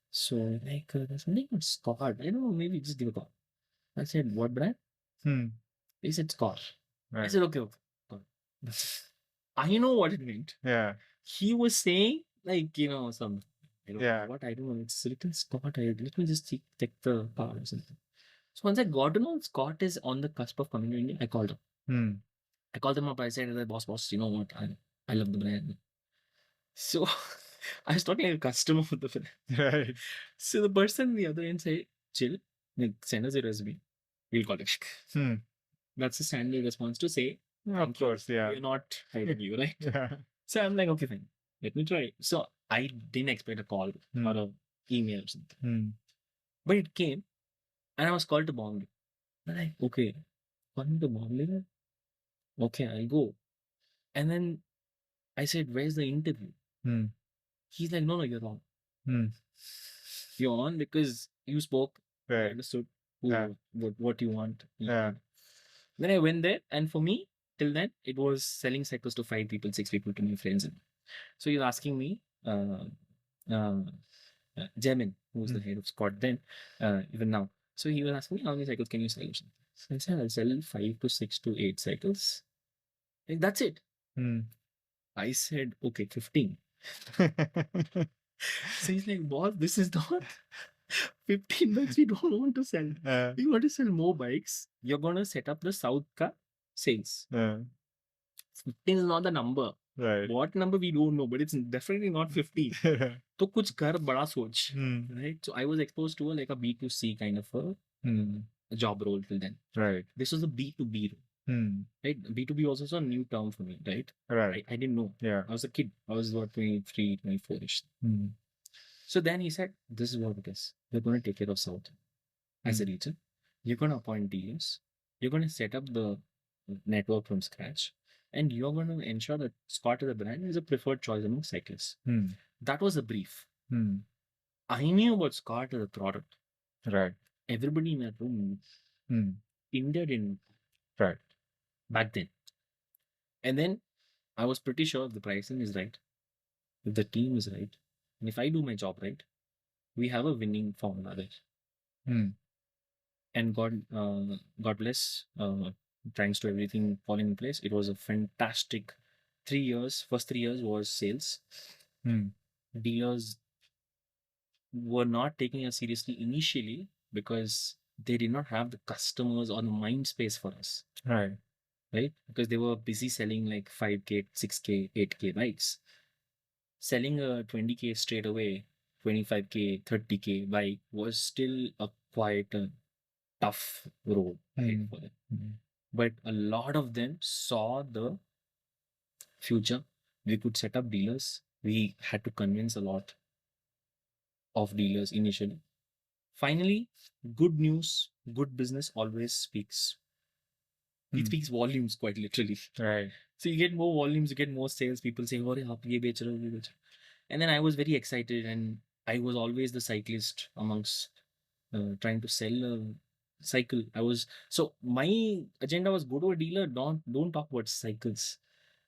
So, there's something called Scott. I don't know, maybe just give a call. I said, what brand? He said, Scott. I said, okay. I know what it meant. Yeah. He was saying, like, some, I don't know what, I don't know. It's written Scott. Let me just check the card or something. So once I got to know Scott is on the cusp of coming to India, I called him. I called him up. I said, boss, you know what? I love the brand. So I was talking like a customer with the brand. Right. So the person on the other end said, chill, send us a resume. We'll call it. That's the standard response to say, of course, yeah. We're not hiring you, right? Yeah. So I'm like, okay, fine. let me try. So I didn't expect a call or a email or something. Mm. But it came and I was called to Bombay. I'm like, okay, calling to Bombay? Okay, I'll go. And then I said, where's the interview? Mm. He's like, no, you're wrong. Mm. You're on because you spoke. I Right. understood Yeah. what you want. Yeah. Then I went there, and for me, till then, it was selling cycles to 5 people, 6 people to my friends. So you're asking me, Jamin, who was the head of Scott then, even now. So he was asking me, how many cycles can you sell? So I said, I'll sell 5 to 6 to 8 cycles. Like, that's it. Mm. I said, okay, 15. So he's like, boss, this is not 15 bikes we don't want to sell. We want to sell more bikes. You're going to set up the South ka sales. 15 is not the number. Right. What number we don't know, but it's definitely not 50. तो कुछ कर बड़ा सोच. Right? So I was exposed to like a B2C kind of a job role till then. Right. This was a B2B role. Right? B2B also is a new term for me, right? Right. I didn't know. Yeah. I was a kid. I was about 23, 24-ish. So then he said, this is what it is. We're going to take care of South as a region. You're going to appoint dealers. You're going to set up the network from scratch. And you're going to ensure that Scott as a brand is a preferred choice among cyclists. That was a brief. I knew about Scott as a product. Right. Everybody in that room, India didn't. Right. Back then. And then I was pretty sure if the pricing is right, if the team is right, and if I do my job right, we have a winning formula there. And God bless, thanks to everything falling in place, it was a fantastic 3 years. First 3 years was sales. Dealers were not taking us seriously initially because they did not have the customers or the mind space for us. Right. Right? Because they were busy selling like 5K, 6K, 8K bikes. Selling a 20K straight away, 25K, 30K bike was still a quite a tough road ahead for them. But a lot of them saw the future. We could set up dealers. We had to convince a lot of dealers initially. Finally, good news, good business always speaks. It speaks volumes quite literally. Right. So you get more volumes, you get more sales. People say, "Oh, aap ye bech rahe ho, ye bech rahe ho." And then I was very excited, and I was always the cyclist amongst trying to sell a cycle. So my agenda was go to a dealer, don't talk about cycles.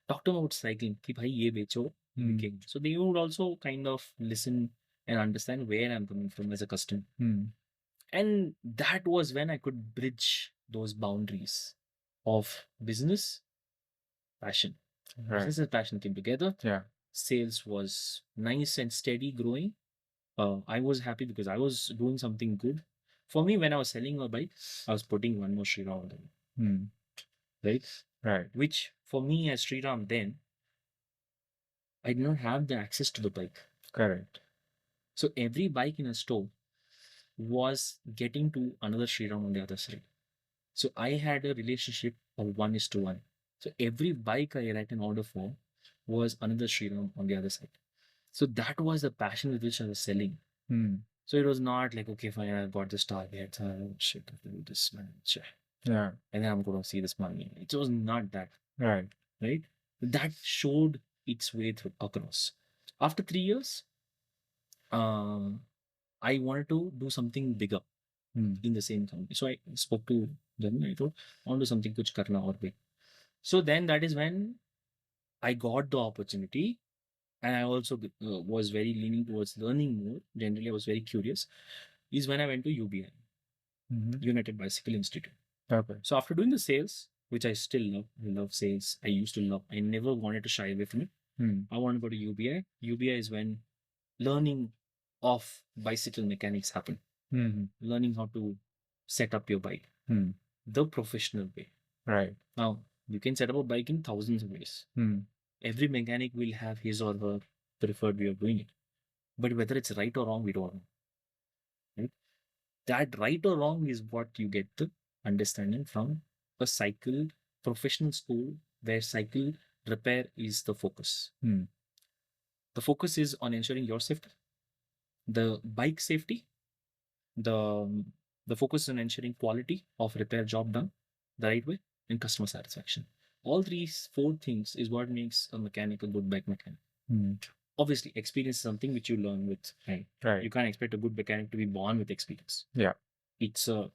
Talk to them about cycling. Ki bhai ye becho, bikenga. So they would also kind of listen and understand where I'm coming from as a customer. And that was when I could bridge those boundaries of business, passion. Right. Business and passion came together. Yeah. Sales was nice and steady growing. I was happy because I was doing something good. For me, when I was selling a bike, I was putting one more SriRam on them. Right? Right. Which for me as SriRam then, I did not have the access to the bike. Correct. So every bike in a store was getting to another SriRam on the other side. So I had a relationship of 1:1. So every bike I write an order for was another SriRam on the other side. So that was the passion with which I was selling. So it was not like, okay, fine, I got this target. Shit, I have to do this, man. Shit. Yeah. And then I'm going to see this money. It was not that. Right. Right? That showed its way through across. After 3 years, I wanted to do something bigger in the same company. So I spoke to them and I thought, I want to do something kuch karna aur big. So then that is when I got the opportunity. And I also was very leaning towards learning more. Generally, I was very curious. Is when I went to UBI, United Bicycle Institute. Okay. So after doing the sales, which I still love, I love sales. I used to love. I never wanted to shy away from it. I want to go to UBI. UBI is when learning of bicycle mechanics happen. Learning how to set up your bike the professional way. Right. Now you can set up a bike in thousands of ways. Every mechanic will have his or her preferred way of doing it. But whether it's right or wrong, we don't know. Right? That right or wrong is what you get the understanding from a cycle professional school where cycle repair is the focus. The focus is on ensuring your safety, the bike safety, the the focus is on ensuring quality of repair job done the right way, and customer satisfaction. All these four things is what makes a mechanic a good bike mechanic. Obviously, experience is something which you learn with time. Right. You can't expect a good mechanic to be born with experience. Yeah. It's a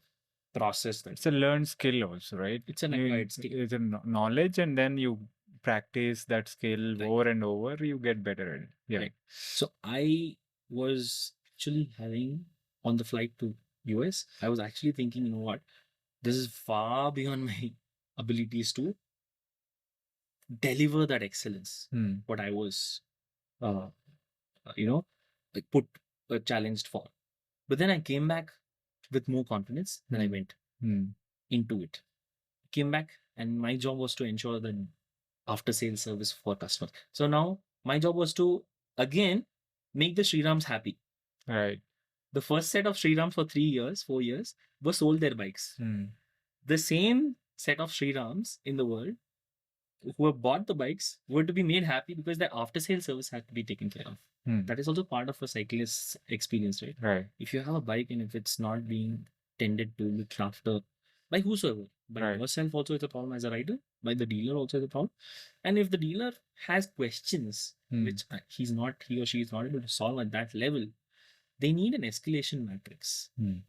process that It's a learned skill also, right? it's an acquired skill. It's a knowledge, and then you practice that skill Right. over and over, you get better at it. Yeah. Right. So I was actually having on the flight to US, I was actually thinking, you know what, this is far beyond my abilities to deliver that excellence. What I was, you know, like put challenged for. But then I came back with more confidence. Then I went into it. Came back, and my job was to ensure the after sales service for customers. So now my job was to again make the SriRams happy. Right. The first set of SriRams for 3 years, 4 years were sold their bikes. The same set of SriRams in the world who have bought the bikes were to be made happy because their after sales service had to be taken care of. That is also part of a cyclist's experience, right? Right. If you have a bike and if it's not being tended to, looked after by whosoever, by Right. yourself also it's a problem as a rider, by the dealer also it's a problem. And if the dealer has questions which he or she is not able to solve at that level, they need an escalation matrix. In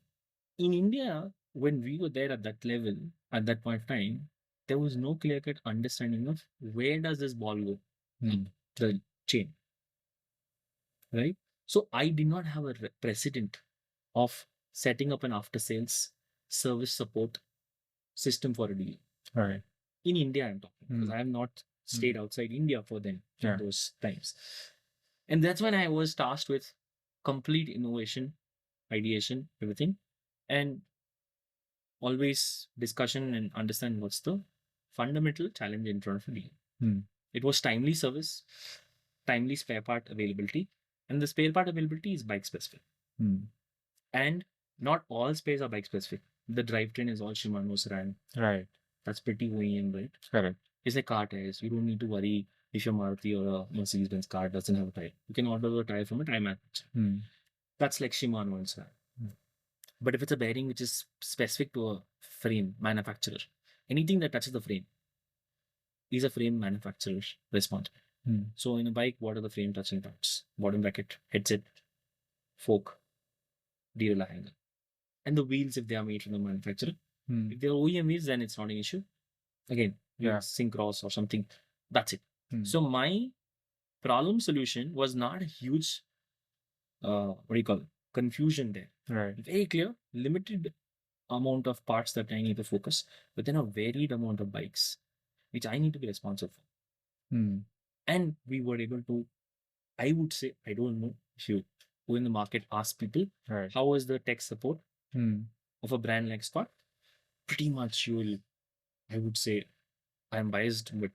India, when we were there at that level, at that point of time, there was no clear-cut understanding of where does this ball go up the chain, right? So I did not have a precedent of setting up an after-sales service support system for a dealer. Right. In India, I'm talking, because I have not stayed outside India for them Yeah. in those times. And that's when I was tasked with complete innovation, ideation, everything, and always discussion and understand what's the fundamental challenge in front of a dealer. It was timely service, timely spare part availability, and the spare part availability is bike specific. And not all spares are bike specific. The drivetrain is all Shimano SRAM. Right. That's pretty OEM, right? Correct. It's like car tires. You don't need to worry if your Maruti or a Mercedes-Benz car doesn't have a tire. You can order a tire from a tire manufacturer. That's like Shimano and SRAM. But if it's a bearing which is specific to a frame manufacturer, anything that touches the frame is a frame manufacturer's responsibility. So in a bike, what are the frame touching parts? Bottom bracket, headset, fork, derailleur hanger. And the wheels if they are made from the manufacturer. If they're OEM wheels, then it's not an issue. Again, Syncross or something. That's it. So my problem solution was not a huge, confusion there. Right. Very clear, limited amount of parts that I need to focus, but then a varied amount of bikes, which I need to be responsible for. And we were able to, I would say, I don't know if you go in the market, ask people, Right. how was the tech support of a brand like Scott? Pretty much you will, I would say, I'm biased, but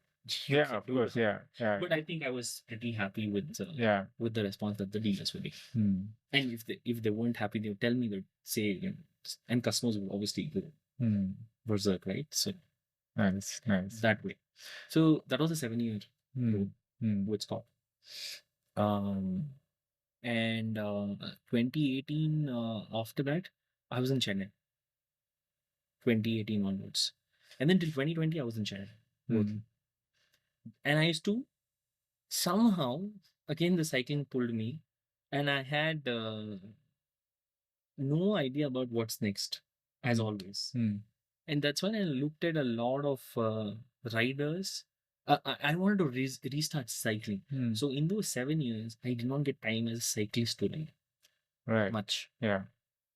Yeah, of course. Yeah. Yeah. But I think I was pretty happy with with the response that the dealers were giving. And if they weren't happy, they would tell me that say, and customers would obviously go berserk, right? So Nice. that way. So that was a 7-year with Scott. And 2018 after that, I was in Chennai. 2018 onwards, and then till 2020 I was in Chennai. And I used to somehow, again, the cycling pulled me, and I had no idea about what's next, as always. And that's when I looked at a lot of riders. I wanted to restart cycling. So in those 7 years, I did not get time as a cyclist to ride. Right. Much. Yeah.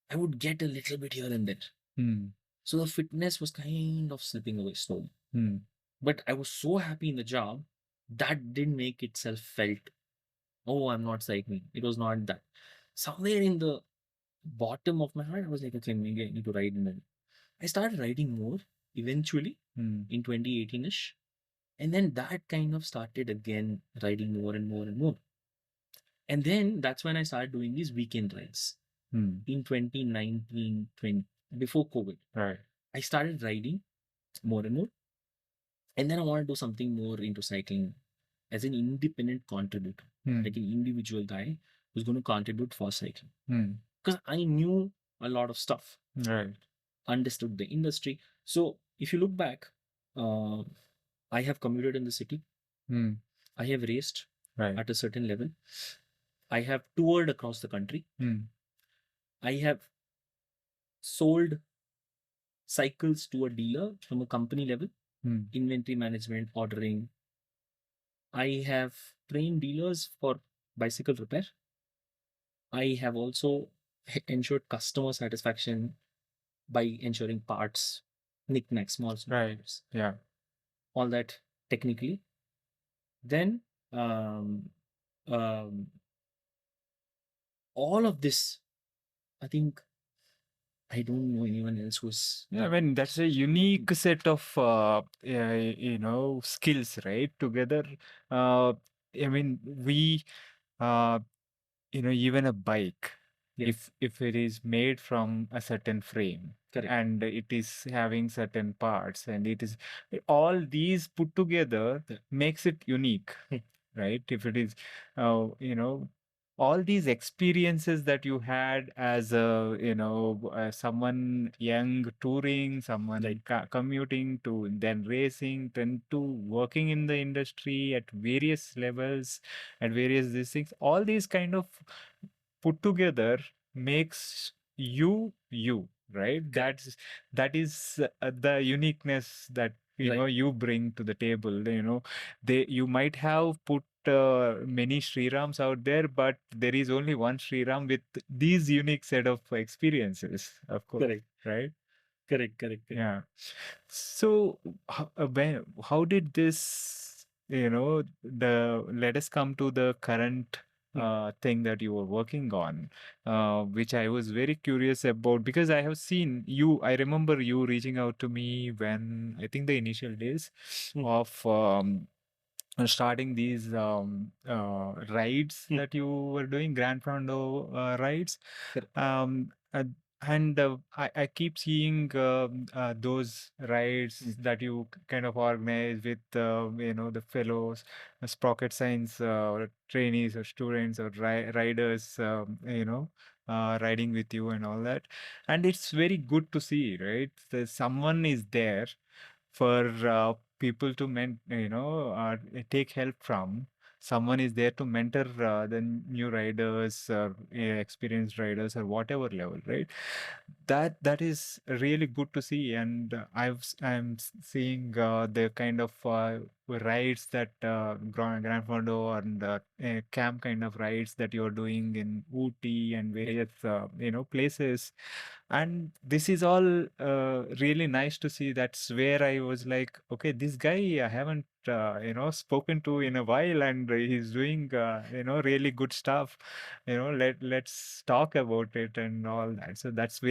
I would get a little bit here and there. So the fitness was kind of slipping away slowly. But I was so happy in the job that didn't make itself felt, oh, I'm not cycling. It was not that. Somewhere in the bottom of my heart, I was like, okay, maybe I need to ride. And I started riding more eventually in 2018-ish. And then that kind of started again riding more and more and more. And then that's when I started doing these weekend rides. In 2019, before COVID. Right. I started riding more and more. And then I want to do something more into cycling as an independent contributor. like an individual guy who's going to contribute for cycling. Hmm. Because I knew a lot of stuff, Right. understood the industry. So if you look back, uh, I have commuted in the city. Hmm. I have raced Right. at a certain level. I have toured across the country. Hmm. I have sold cycles to a dealer from a company level, Hmm. inventory management, ordering. I have trained dealers for bicycle repair. I have also ensured customer satisfaction by ensuring parts, knickknacks, small Right. parts, Yeah. all that technically. Then um, um, all of this, I think I don't know anyone else who's Yeah, I mean, that's a unique set of skills, right? Together, uh, I mean, we uh, even a bike, Yeah. if it is made from a certain frame, Correct. and it is having certain parts, and it is all these put together Yeah. makes it unique, right? If it is, all these experiences that you had as a, someone young touring, someone Right. commuting, to then racing, then to working in the industry at various levels, at various these things, all these kind of put together makes you, right? That is the uniqueness that Right. you bring to the table. You might have put many Srirams out there, but there is only one Sriram with these unique set of experiences, of course. Correct. Right? Correct. Yeah. So, how did this, let us come to the current thing that you were working on, which I was very curious about because I have seen you. I remember you reaching out to me when I think the initial days of starting these rides that you were doing, Gran Fondo rides. Correct. And I keep seeing those rides that you kind of organize with the fellows, Sprocket Science trainees or students or riders, riding with you and all that. And it's very good to see, right? Someone is there for people to take help from. Someone is there to mentor the new riders, experienced riders, or whatever level, right? That is really good to see. And I'm seeing the kind of rides that Granfondo and camp kind of rides that you're doing in Ooty and various places. And this is all really nice to see. That's where I was like, okay, this guy I haven't spoken to in a while, and he's doing really good stuff. Let's talk about it and all that. So that's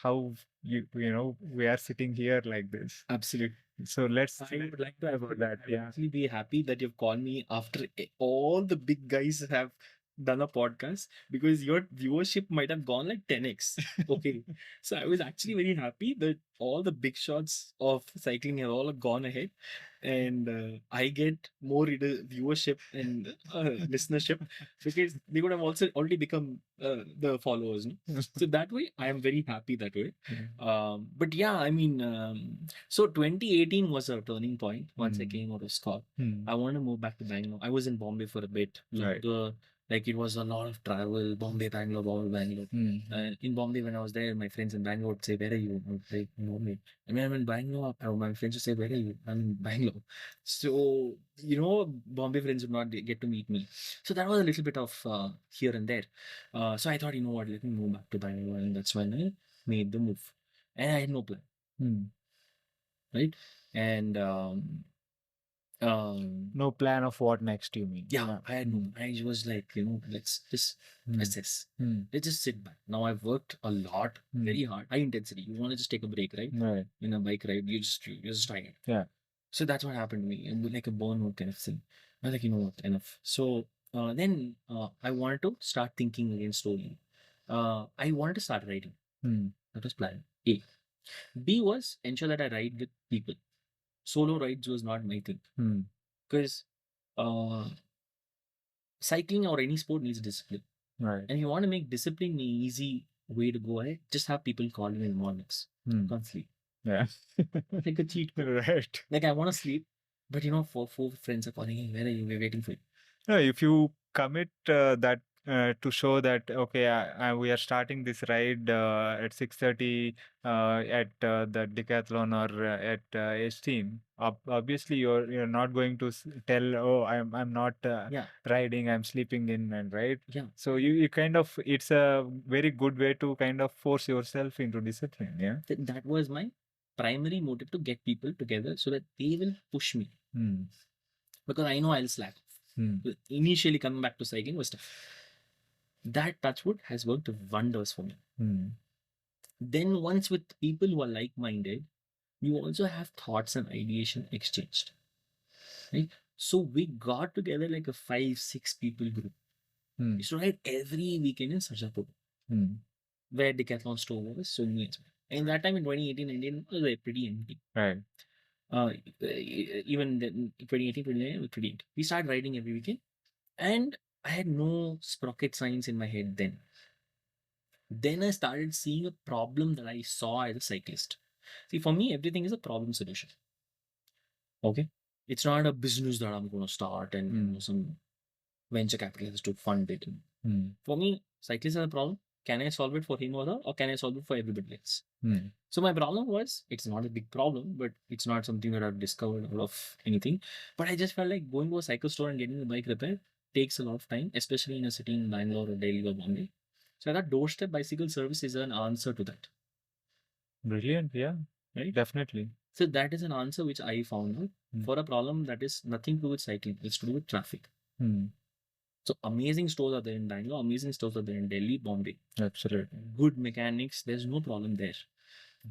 how we are sitting here like this. Absolutely. So let's I would like to talk about that. I would Yeah. actually be happy that you've called me after all the big guys have done a podcast because your viewership might have gone like 10x. Okay. So I was actually very happy that all the big shots of cycling have all gone ahead and I get more viewership and listenership because they would have also already become the followers. No? So that way, I am very happy that way. But yeah, I mean, so 2018 was a turning point once I came out of Scott. I want to move back to Bangalore. I was in Bombay for a bit. So Right. like it was a lot of travel, Bombay, Bangalore, Bombay, Bangalore. In Bombay, when I was there, my friends in Bangalore would say, "Where are you?" I would say, "Bombay." I mean, I'm in Bangalore. My friends would say, "Where are you?" I'm in Bangalore. So, Bombay friends would not get to meet me. So that was a little bit of here and there. So I thought, you know what, let me move back to Bangalore. And that's when I made the move. And I had no plan, right? And No plan of what next, you mean? yeah, I had no. I was like, let's just assess. Let's just sit back. Now I've worked a lot, very hard, high intensity. You want to just take a break, right? Right. In a bike ride, you're just trying it. Yeah. So that's what happened to me, and like a burnout kind of thing. I was like, you know what, enough. So then I wanted to start thinking again slowly. I wanted to start writing. That was plan A. B was ensure that I ride with people. Solo rides was not my thing because cycling or any sport needs discipline. Right. And if you want to make discipline an easy way to go ahead, just have people call you in the mornings. Can't sleep. Yeah. Like a cheat code. Right. Like I want to sleep, but four friends are calling me. Where are you? We're waiting for you. No, if you commit that to show that okay, we are starting this ride at 6:30 at the Decathlon or at Steam. Obviously, you're not going to tell, oh, I'm not riding, I'm sleeping in, and right. Yeah. So you kind of, it's a very good way to kind of force yourself into discipline. Yeah. That was my primary motive, to get people together so that they will push me, because I know I'll slack. Initially coming back to cycling was tough. That touchwood has worked wonders for me. Then once with people who are like-minded, you also have thoughts and ideation exchanged, right? So we got together like a 5-6 people group. We used to ride every weekend in Sarjapur, where Decathlon store was. So and that time in 2018-19 was like pretty empty. Right. Even then, 2018, 2019 was pretty empty. We started riding every weekend, and I had no Sprocket Science in my head then. Then I started seeing a problem that I saw as a cyclist. See, for me, everything is a problem solution. Okay? It's not a business that I'm going to start and some venture capitalists to fund it. For me, cyclists are a problem. Can I solve it for him or her, or can I solve it for everybody else? So my problem was, it's not a big problem, but it's not something that I've discovered out of anything. But I just felt like going to a cycle store and getting the bike repaired takes a lot of time, especially in a city in Bangalore or Delhi or Bombay. So I thought Doorstep bicycle service is an answer to that. Brilliant. Yeah. Right? Definitely. So that is an answer which I found out for a problem that is nothing to do with cycling. It's to do with traffic. So amazing stores are there in Bangalore, amazing stores are there in Delhi, Bombay. Absolutely. Good mechanics, there's no problem there.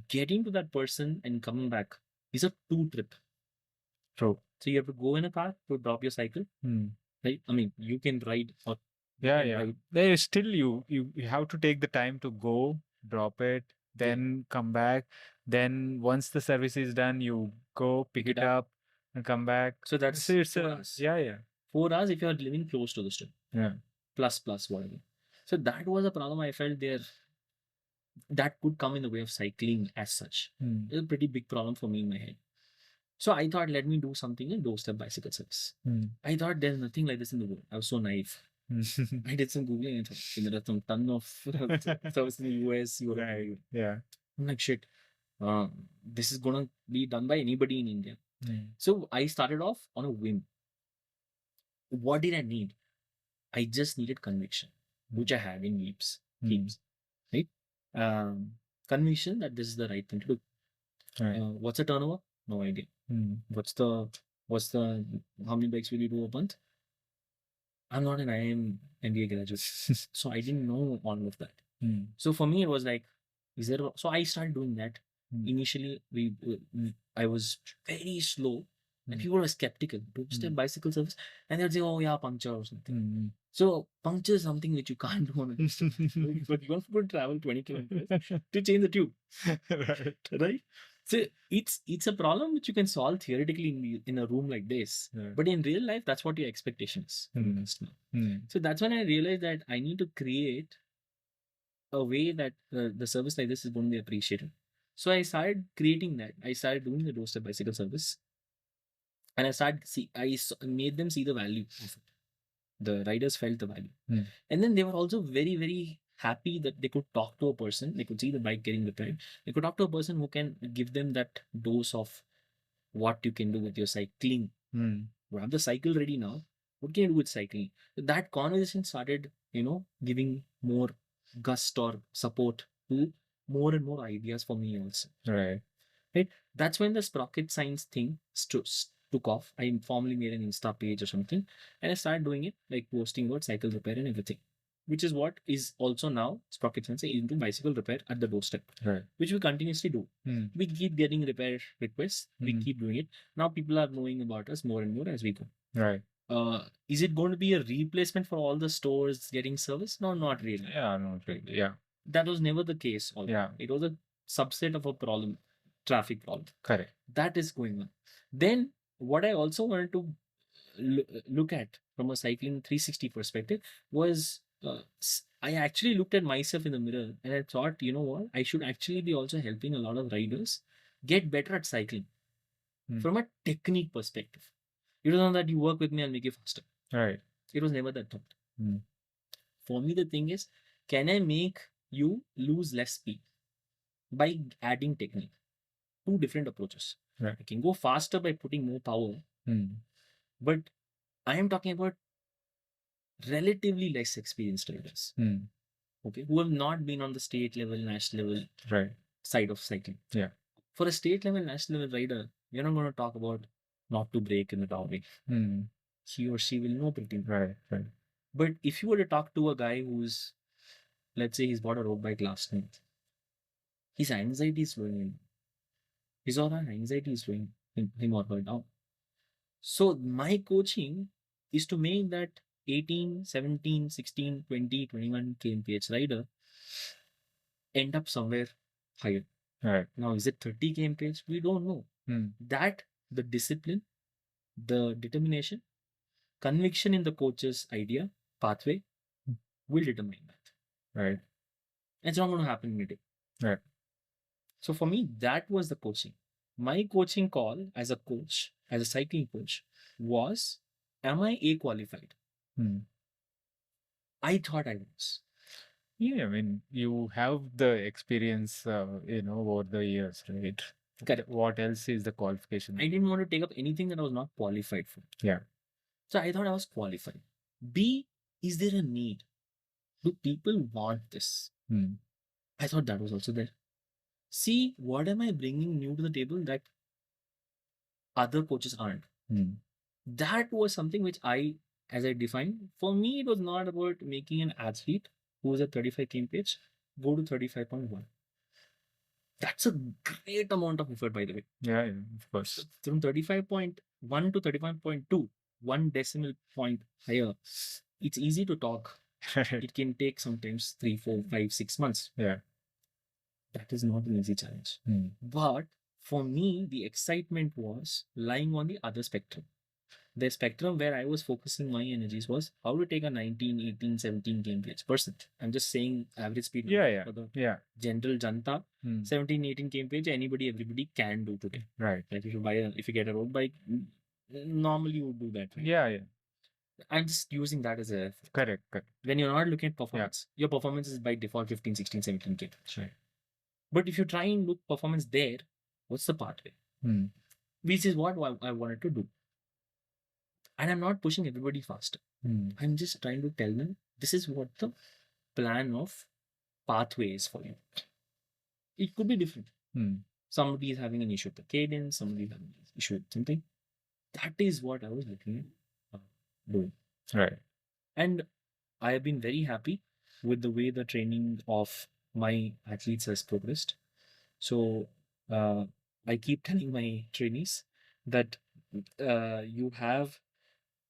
Getting to that person and coming back is a 2 trip. True. So you have to go in a car to drop your cycle. Right? I mean, you can ride or ride. There is still you have to take the time to go, drop it, then come back. Then once the service is done, you go pick it up and come back. So it's 4 hours. 4 hours if you are living close to the store. Plus whatever. So that was a problem I felt there that could come in the way of cycling as such. It's a pretty big problem for me in my head. So I thought, let me do something in Doorstep bicycle service. I thought there's nothing like this in the world. I was so naive. I did some Googling and thought, there are some ton of service in the US, Europe. I'm like, shit, this is going to be done by anybody in India. So I started off on a whim. What did I need? I just needed conviction, which I had in leaps, right? Conviction that this is the right thing to do. What's the turnover? No idea. What's the how many bikes will you do a month? I'm not an IIM MBA graduate, so I didn't know all of that. So for me, it was like, so I started doing that. Initially, I was very slow, and people were skeptical. Doorstep bicycle service, and they'd say, "Oh yeah, puncture or something." So puncture is something which you can't do on a distance. But you want to travel 20 kilometers to change the tube, right? So it's a problem which you can solve theoretically in a room like this, but in real life, that's what your expectation is. So that's when I realized that I need to create a way that the service like this is going to be appreciated. So I started creating that. I started doing the Doorstep bicycle service, and I made them see the value of it. The riders felt the value, and then they were also very, very happy that they could talk to a person. They could see the bike getting repaired. They could talk to a person who can give them that dose of what you can do with your cycling. You have the cycle ready now. What can you do with cycling? That conversation started, giving more gust or support to more and more ideas for me also. Right. That's when the Sprocket Science thing took off. I informally made an Insta page or something, and I started doing it, like posting about cycle repair and everything, which is what is also now Sprocket Science into bicycle repair at the doorstep, which we continuously do. We keep getting repair requests. We keep doing it. Now people are knowing about us more and more as we go. Right. Is it going to be a replacement for all the stores getting service? No, not really. Not really. Yeah. That was never the case. It was a subset of a problem, traffic problem. Correct. That is going on. Then what I also wanted to look at from a cycling 360 perspective was I actually looked at myself in the mirror and I thought, you know what, I should actually be also helping a lot of riders get better at cycling from a technique perspective. It was not that you work with me, I'll make you faster. Right. It was never that thought. For me, the thing is, can I make you lose less speed by adding technique? Two different approaches. Right. I can go faster by putting more power, but I am talking about relatively less experienced riders, okay, who have not been on the state level, national level Right. side of cycling. Yeah. For a state level, national level rider, you're not going to talk about not to brake in the downway. He or she will know pretty well. Right. Right. But if you were to talk to a guy who's, let's say he's bought a road bike last night, his anxiety is slowing him. His or her anxiety is slowing him or her down. So my coaching is to make that 18, 17, 16, 20, 21 kmph rider end up somewhere higher. Right. Now, is it 30 kmph? We don't know. That, the discipline, the determination, conviction in the coach's idea, pathway, will determine that. Right. It's not going to happen in a day. Right. So for me, that was the coaching. My coaching call as a coach, as a cycling coach, was, am I A qualified? I thought I was. Yeah, I mean, you have the experience, over the years, right? Correct. What else is the qualification? I didn't want to take up anything that I was not qualified for. Yeah. So I thought I was qualified. B, is there a need? Do people want this? I thought that was also there. C, what am I bringing new to the table that other coaches aren't? That was something which as I defined, for me, it was not about making an athlete who was at 35 kmph go to 35.1. That's a great amount of effort, by the way. Yeah, of course. From 35.1 to 35.2, 1 decimal point higher, it's easy to talk. It can take sometimes 3, 4, 5, 6 months. Yeah. That is not an easy challenge. But for me, the excitement was lying on the other spectrum. The spectrum where I was focusing my energies was how to take a 19, 18, 17 kmph person. I'm just saying average speed. For the general janta, 17, 18 kmph, everybody can do today. Right. Like if you get a road bike, normally you would do that. Right? Yeah. I'm just using that as a... Correct. When you're not looking at performance, your performance is by default 15, 16, 17 kmph. Right. But if you try and look performance there, what's the pathway? Which is what I wanted to do. And I'm not pushing everybody faster. I'm just trying to tell them this is what the plan of pathway is for you. It could be different. Somebody is having an issue with the cadence, somebody is having an issue with something. That is what I was looking at doing. Right. And I have been very happy with the way the training of my athletes has progressed. So I keep telling my trainees that you have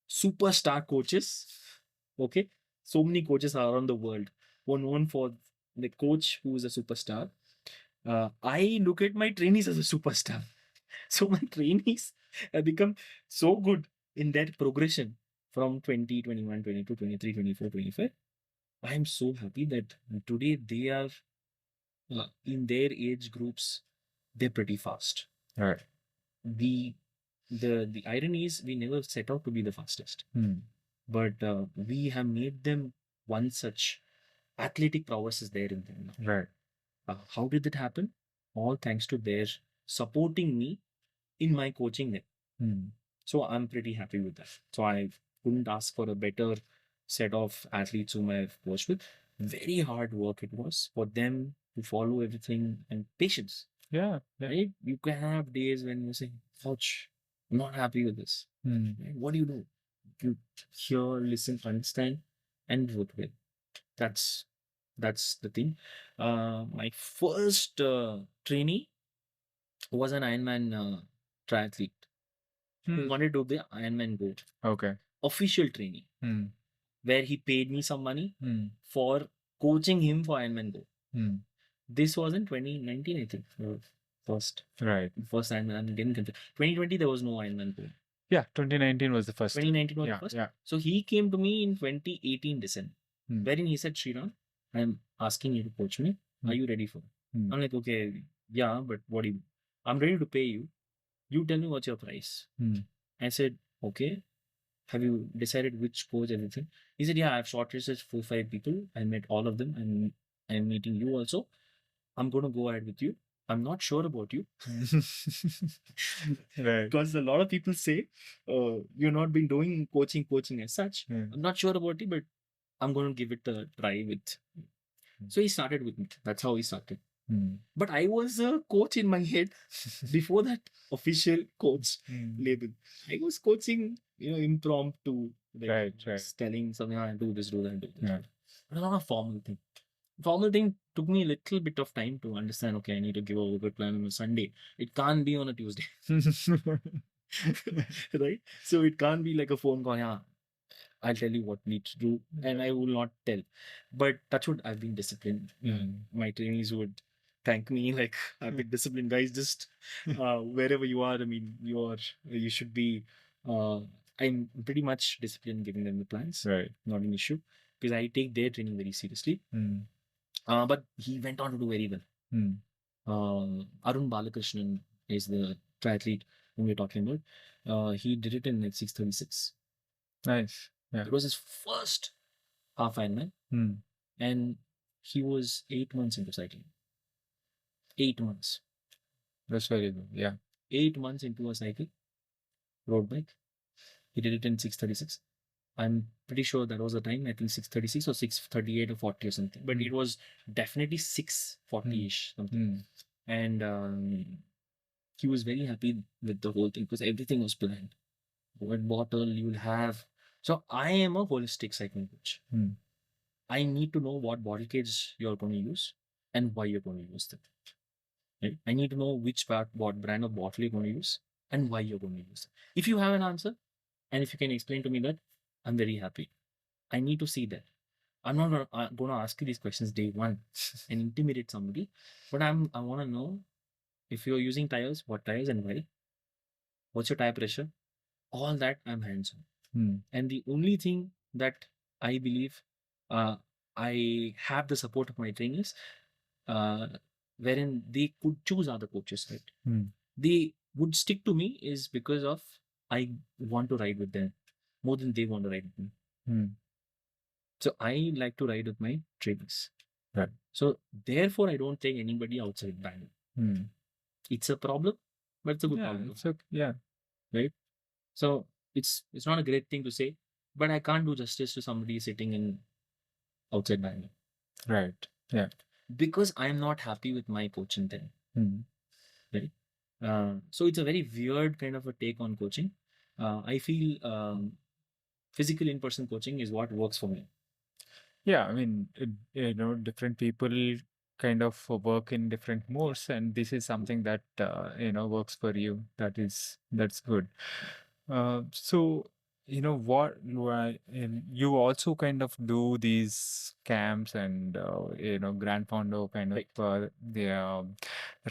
superstar coaches. Okay, so many coaches are around the world who are known for the coach who is a superstar. I look at my trainees as a superstar. So my trainees have become so good in that progression from 20, 21, 22, 23, 24, 25. I am so happy that today they are in their age groups, they're pretty fast. Right. The irony is we never set out to be the fastest, but we have made them one such athletic prowess is there in them now. Right. How did that happen? All thanks to their supporting me in my coaching them. So I'm pretty happy with that. So I couldn't ask for a better set of athletes whom I've coached with. Very hard work it was for them to follow everything, and patience. Yeah. Right? You can have days when you say, ouch, I'm not happy with this. Right? What do? You hear, listen, understand, and vote with. That's the thing. My first trainee was an Ironman triathlete who wanted to do the Ironman Go. Okay. Official trainee, where he paid me some money for coaching him for Ironman Go. This was in 2019, I think. First. Right. First Ironman. I'm getting confused. 2020, there was no Ironman Go. Yeah, 2019 was the first. 2019 was Yeah, the first. yeah. So he came to me in 2018 December, Hmm. wherein he said, Sriram, I'm asking you to coach me. Are you ready for it? Hmm. I'm like, okay, yeah, but what do you? I'm ready to pay you. You tell me what's your price. Hmm. I said, okay. Have you decided which coach, everything? He said, yeah, I've shortlisted 4, 5 people. I met all of them. I'm meeting you also. I'm going to go ahead with you. I'm not sure about you. Right. Because a lot of people say, you're not been doing coaching as such. Hmm. I'm not sure about it, but I'm going to give it a try with. So he started with me. That's how he started. Hmm. But I was a coach in my head before that official coach label. I was coaching, impromptu, like Right, right. just telling something, I do this, do that, do this. Yeah. But not a formal thing. Formal thing took me a little bit of time to understand, okay, I need to give a workout plan on a Sunday. It can't be on a Tuesday. Right? So it can't be like a phone call, yeah, I'll tell you what needs to do, and I will not tell. But touch wood, I've been disciplined. My trainees would thank me, like, I've been disciplined, guys. Just wherever you are, I mean, you should be. I'm pretty much disciplined giving them the plans. Right. Not an issue because I take their training very seriously. Hmm. But he went on to do very well. Hmm. Arun Balakrishnan is the triathlete whom we're talking about. He did it in like 6:36. Nice. Yeah. It was his first half Ironman, Hmm. and he was 8 months into cycling. 8 months. That's very good. Yeah. 8 months into a cycle, road bike. He did it in 6:36. I'm pretty sure that was the time. I think 6:36 or 6:38 or 40 or something. But it was definitely 6:40-ish something. And he was very happy with the whole thing because everything was planned. What bottle you'll have. So I am a holistic cycling coach. I need to know what bottle cage you're going to use and why you're going to use them. Right? I need to know what brand of bottle you're going to use and why you're going to use it. If you have an answer and if you can explain to me that, I'm very happy. I need to see that. I'm not going to ask you these questions day one and intimidate somebody, but I want to know if you're using tires, what tires and why. What's your tire pressure? All that I'm hands on. And the only thing that I believe I have the support of my trainers, wherein they could choose other coaches, right? They would stick to me is because of I want to ride with them more than they want to ride with me. So I like to ride with my trainers. Right. So therefore, I don't take anybody outside Bangalore. It's a problem, but it's a good problem. It's okay. Yeah. Right. So it's not a great thing to say, but I can't do justice to somebody sitting in outside Bangalore. Right. Yeah. Because I'm not happy with my coaching then. Right. So it's a very weird kind of a take on coaching. I feel physical in-person coaching is what works for me. Yeah, I mean, different people kind of work in different modes, and this is something that works for you. That's good. So you also kind of do these camps and Granfondo kind of the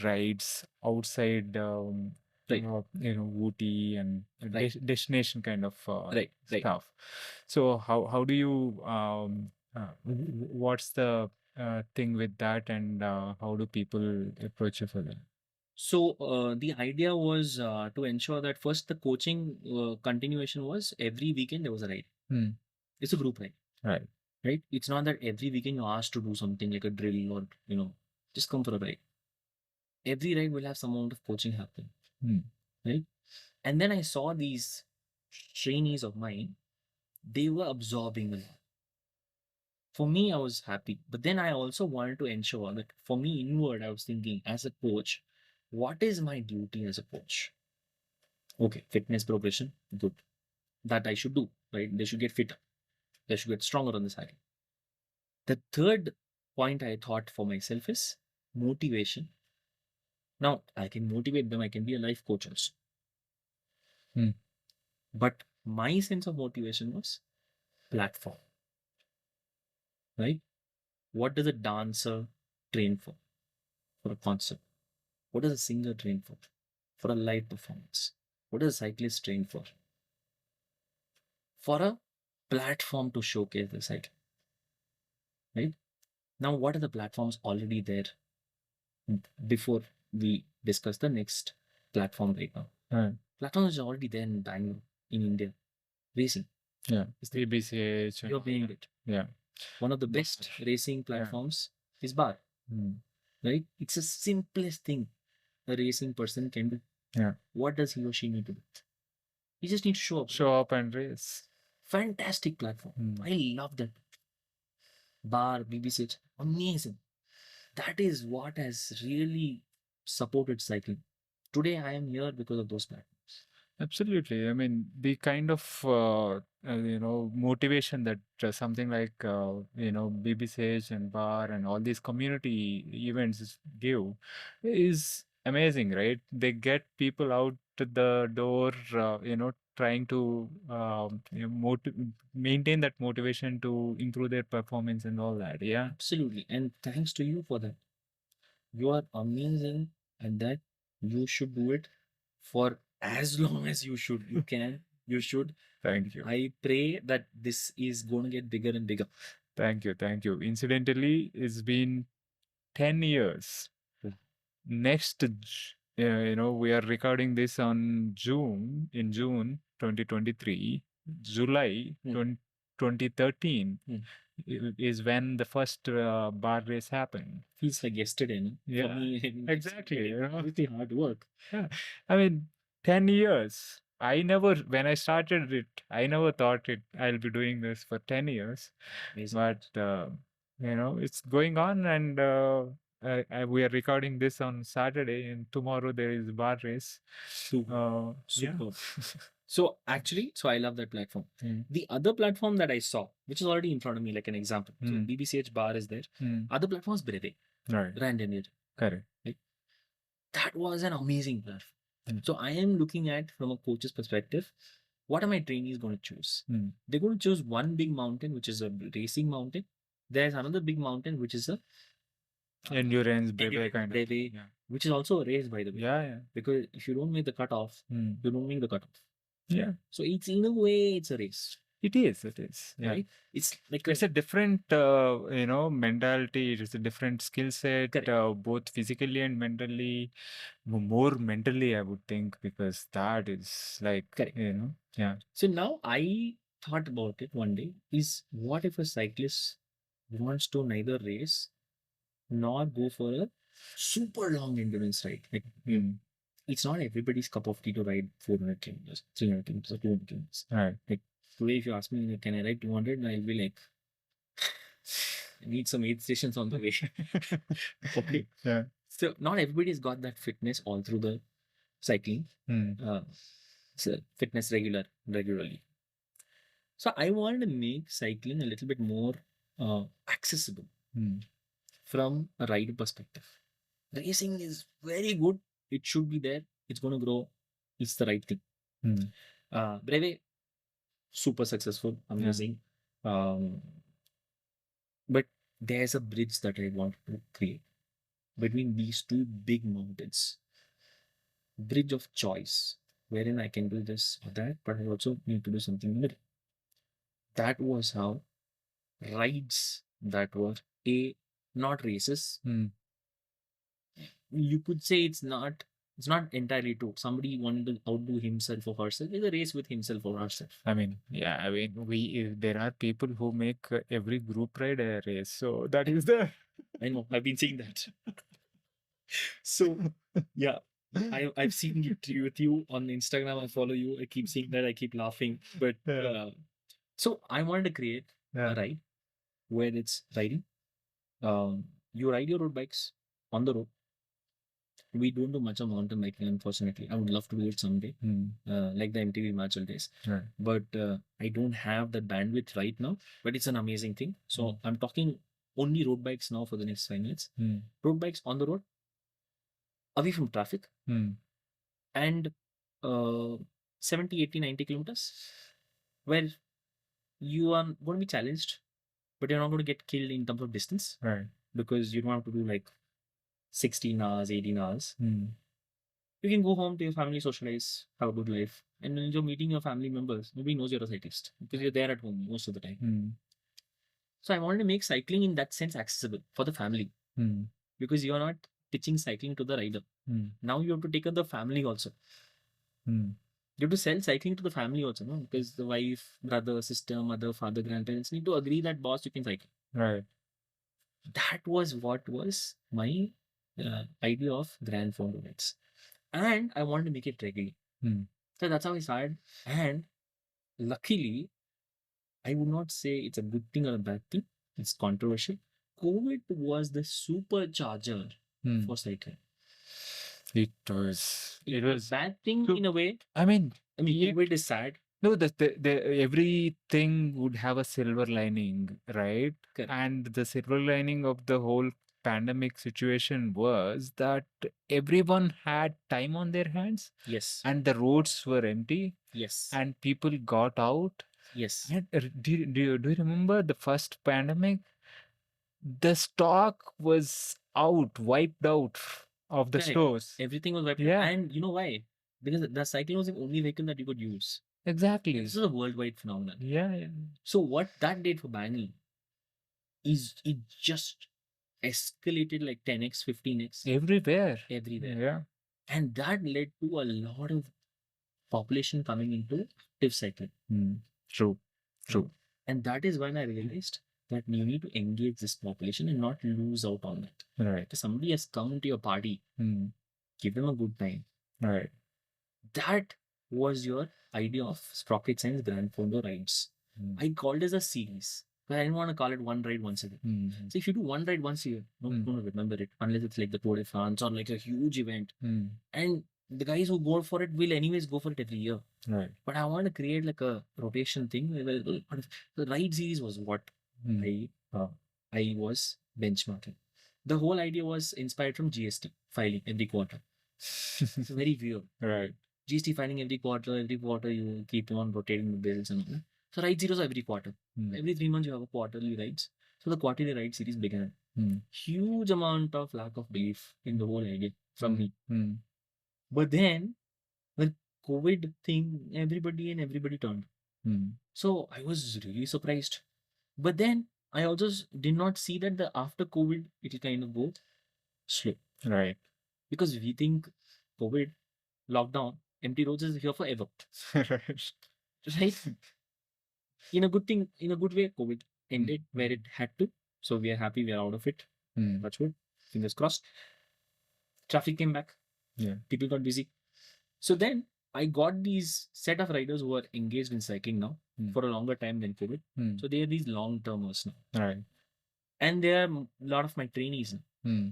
rides outside. Right. Ooty and Right. destination kind of Right. stuff. So how do you what's the thing with that, and how do people approach you for that? So the idea was to ensure that first the coaching continuation was every weekend there was a ride. It's a group ride. Right. It's not that every weekend you're asked to do something like a drill or just come for a ride. Every ride will have some amount of coaching happen. Right. And then I saw these trainees of mine, they were absorbing a lot. For me, I was happy. But then I also wanted to ensure that for me, inward, I was thinking as a coach, what is my duty as a coach? Okay, fitness progression, good. That I should do, right? They should get fitter. They should get stronger on the side. The third point I thought for myself is motivation. Now, I can motivate them. I can be a life coach also. But my sense of motivation was platform, right? What does a dancer train for? For a concert. What does a singer train for? For a live performance. What does a cyclist train for? for a platform to showcase the cycle. Right? Now, what are the platforms already there before we discuss the next platform right now? Right. Platform is already there in Bangalore, in India. Racing. Yeah. Is the- BBCh. You're paying it. Yeah. One of the best racing platforms is bar. Right? It's the simplest thing a racing person can do. Yeah. What does he or she need to do? He just needs to show up. Show up and race. Fantastic platform. I love that. Bar, BBCh, amazing. That is what has really supported cycling. Today I am here because of those platforms. Absolutely. I mean, the kind of motivation that something like BBCh and Bar and all these community events give is amazing, right? They get people out to the door, trying to maintain that motivation to improve their performance and all that. Yeah. Absolutely. And thanks to you for that. You are amazing at that. You should do it for as long as you should. You can. You should. Thank you. I pray that this is going to get bigger and bigger. Thank you. Thank you. Incidentally, it's been 10 years. Next, we are recording this on in June 2023, July 2013 is when the first bar race happened. Feels like yesterday, no? Yeah, For me, exactly. Pretty hard work. Yeah. I mean, 10 years. When I started it, I never thought I'll be doing this for 10 years. Amazing. But, it's going on, and we are recording this on Saturday, and tomorrow there is bar race. Super. Yeah. So actually, I love that platform. The other platform that I saw, which is already in front of me, like an example. So BBCh bar is there. Other platform is Breve. Right. Random. Correct. That was an amazing platform. So I am looking at, from a coach's perspective, what are my trainees going to choose? They're going to choose one big mountain, which is a racing mountain. There's another big mountain, which is a endurance, Breve kind of. Yeah. Which is also a race, by the way. Yeah. Because if you don't make the cutoff, you don't make the cutoff. Yeah. So it's, in a way, it's a race. It is. Yeah. Right? It's like it's a different, mentality. It's a different skill set, both physically and mentally. More mentally, I would think, because that is like, yeah. So now I thought about it one day, is what if a cyclist wants to neither race nor go for a super long endurance ride? Like, it's not everybody's cup of tea to ride 400 kilometers, 300 kilometers, or 200 kilometers. Right. Like, today, if you ask me, can I ride 200? I'll be like, I need some aid stations on the way. Okay. Yeah. So not everybody's got that fitness all through the cycling. So fitness regularly. So I wanted to make cycling a little bit more accessible from a rider perspective. Racing is very good. It should be there. It's going to grow. It's the right thing. Breve, super successful, amazing. But there's a bridge that I want to create between these two big mountains. Bridge of choice, wherein I can do this or that, but I also need to do something in the middle. That was how rides that were not races. You could say it's not entirely true. Somebody wanted to outdo himself or herself. It's a race with himself or herself. I mean, there are people who make every group ride a race. So that is the. I know. I've been seeing that. So, yeah. I've seen it with you on Instagram. I follow you. I keep seeing that. I keep laughing. But so I wanted to create a ride where it's riding. You ride your road bikes on the road. We don't do much of mountain biking, unfortunately. I would love to do it someday, like the MTB Himachal days. Right. But I don't have the bandwidth right now. But it's an amazing thing. So I'm talking only road bikes now for the next 5 minutes. Road bikes on the road, away from traffic, and 70, 80, 90 kilometers, where you are going to be challenged, but you're not going to get killed in terms of distance. Right. Because you don't have to do like 16 hours, 18 hours. You can go home to your family, socialize, have a good life. And when you're meeting your family members, nobody knows you're a cyclist because you're there at home most of the time. So I wanted to make cycling in that sense accessible for the family because you're not teaching cycling to the rider. Now you have to take up the family also. You have to sell cycling to the family also, no? Because the wife, brother, sister, mother, father, grandparents need to agree that boss, you can cycle. Right. That was what was my idea of Gran Fondo rides. And I wanted to make it regular. So that's how I started. And luckily, I would not say it's a good thing or a bad thing. It's controversial. COVID was the supercharger for cycling. It was. It was bad thing So, in a way. I mean, COVID is sad. No, everything would have a silver lining, right? Correct. And the silver lining of the whole pandemic situation was that everyone had time on their hands Yes. and the roads were empty Yes. and people got out. Yes. And do you remember the first pandemic? The stock was wiped out of the Correct. stores. Everything was wiped out. Yeah. And you know why? Because the cycle was the only vehicle that you could use. Exactly. This is a worldwide phenomenon. Yeah. So what that did for Bangalore is it just escalated like 10x, 15x. Everywhere. Yeah. And that led to a lot of population coming into active cycling. True. And that is when I realized that you need to engage this population and not lose out on it. Right. If somebody has come into your party, give them a good time. Right. That was your idea of Sprocket Science Gran Fondo rides. I called it as a series. But I didn't want to call it one ride once a year. So if you do one ride once a year, nobody's going to remember it unless it's like the Tour de France or like a huge event. And the guys who go for it will anyways go for it every year. Right. But I want to create like a rotation thing. The ride series was what I was benchmarking. The whole idea was inspired from GST filing every quarter. It's very weird. Right. GST filing every quarter you keep on rotating the bills and all that. So ride series every quarter. Every 3 months you have a quarterly rides. So the quarterly ride series began. Huge amount of lack of belief in the whole idea from me. But then when COVID thing, everybody turned. So I was really surprised. But then I also did not see that the after COVID it will kind of go slow. Right. Because we think COVID, lockdown, empty roads is here forever. Right? In a good way, COVID ended where it had to. So we are happy we are out of it. That's good. Fingers crossed. Traffic came back. Yeah. People got busy. So then I got these set of riders who are engaged in cycling now for a longer time than COVID. So they are these long-termers now. Right. And they are a lot of my trainees now.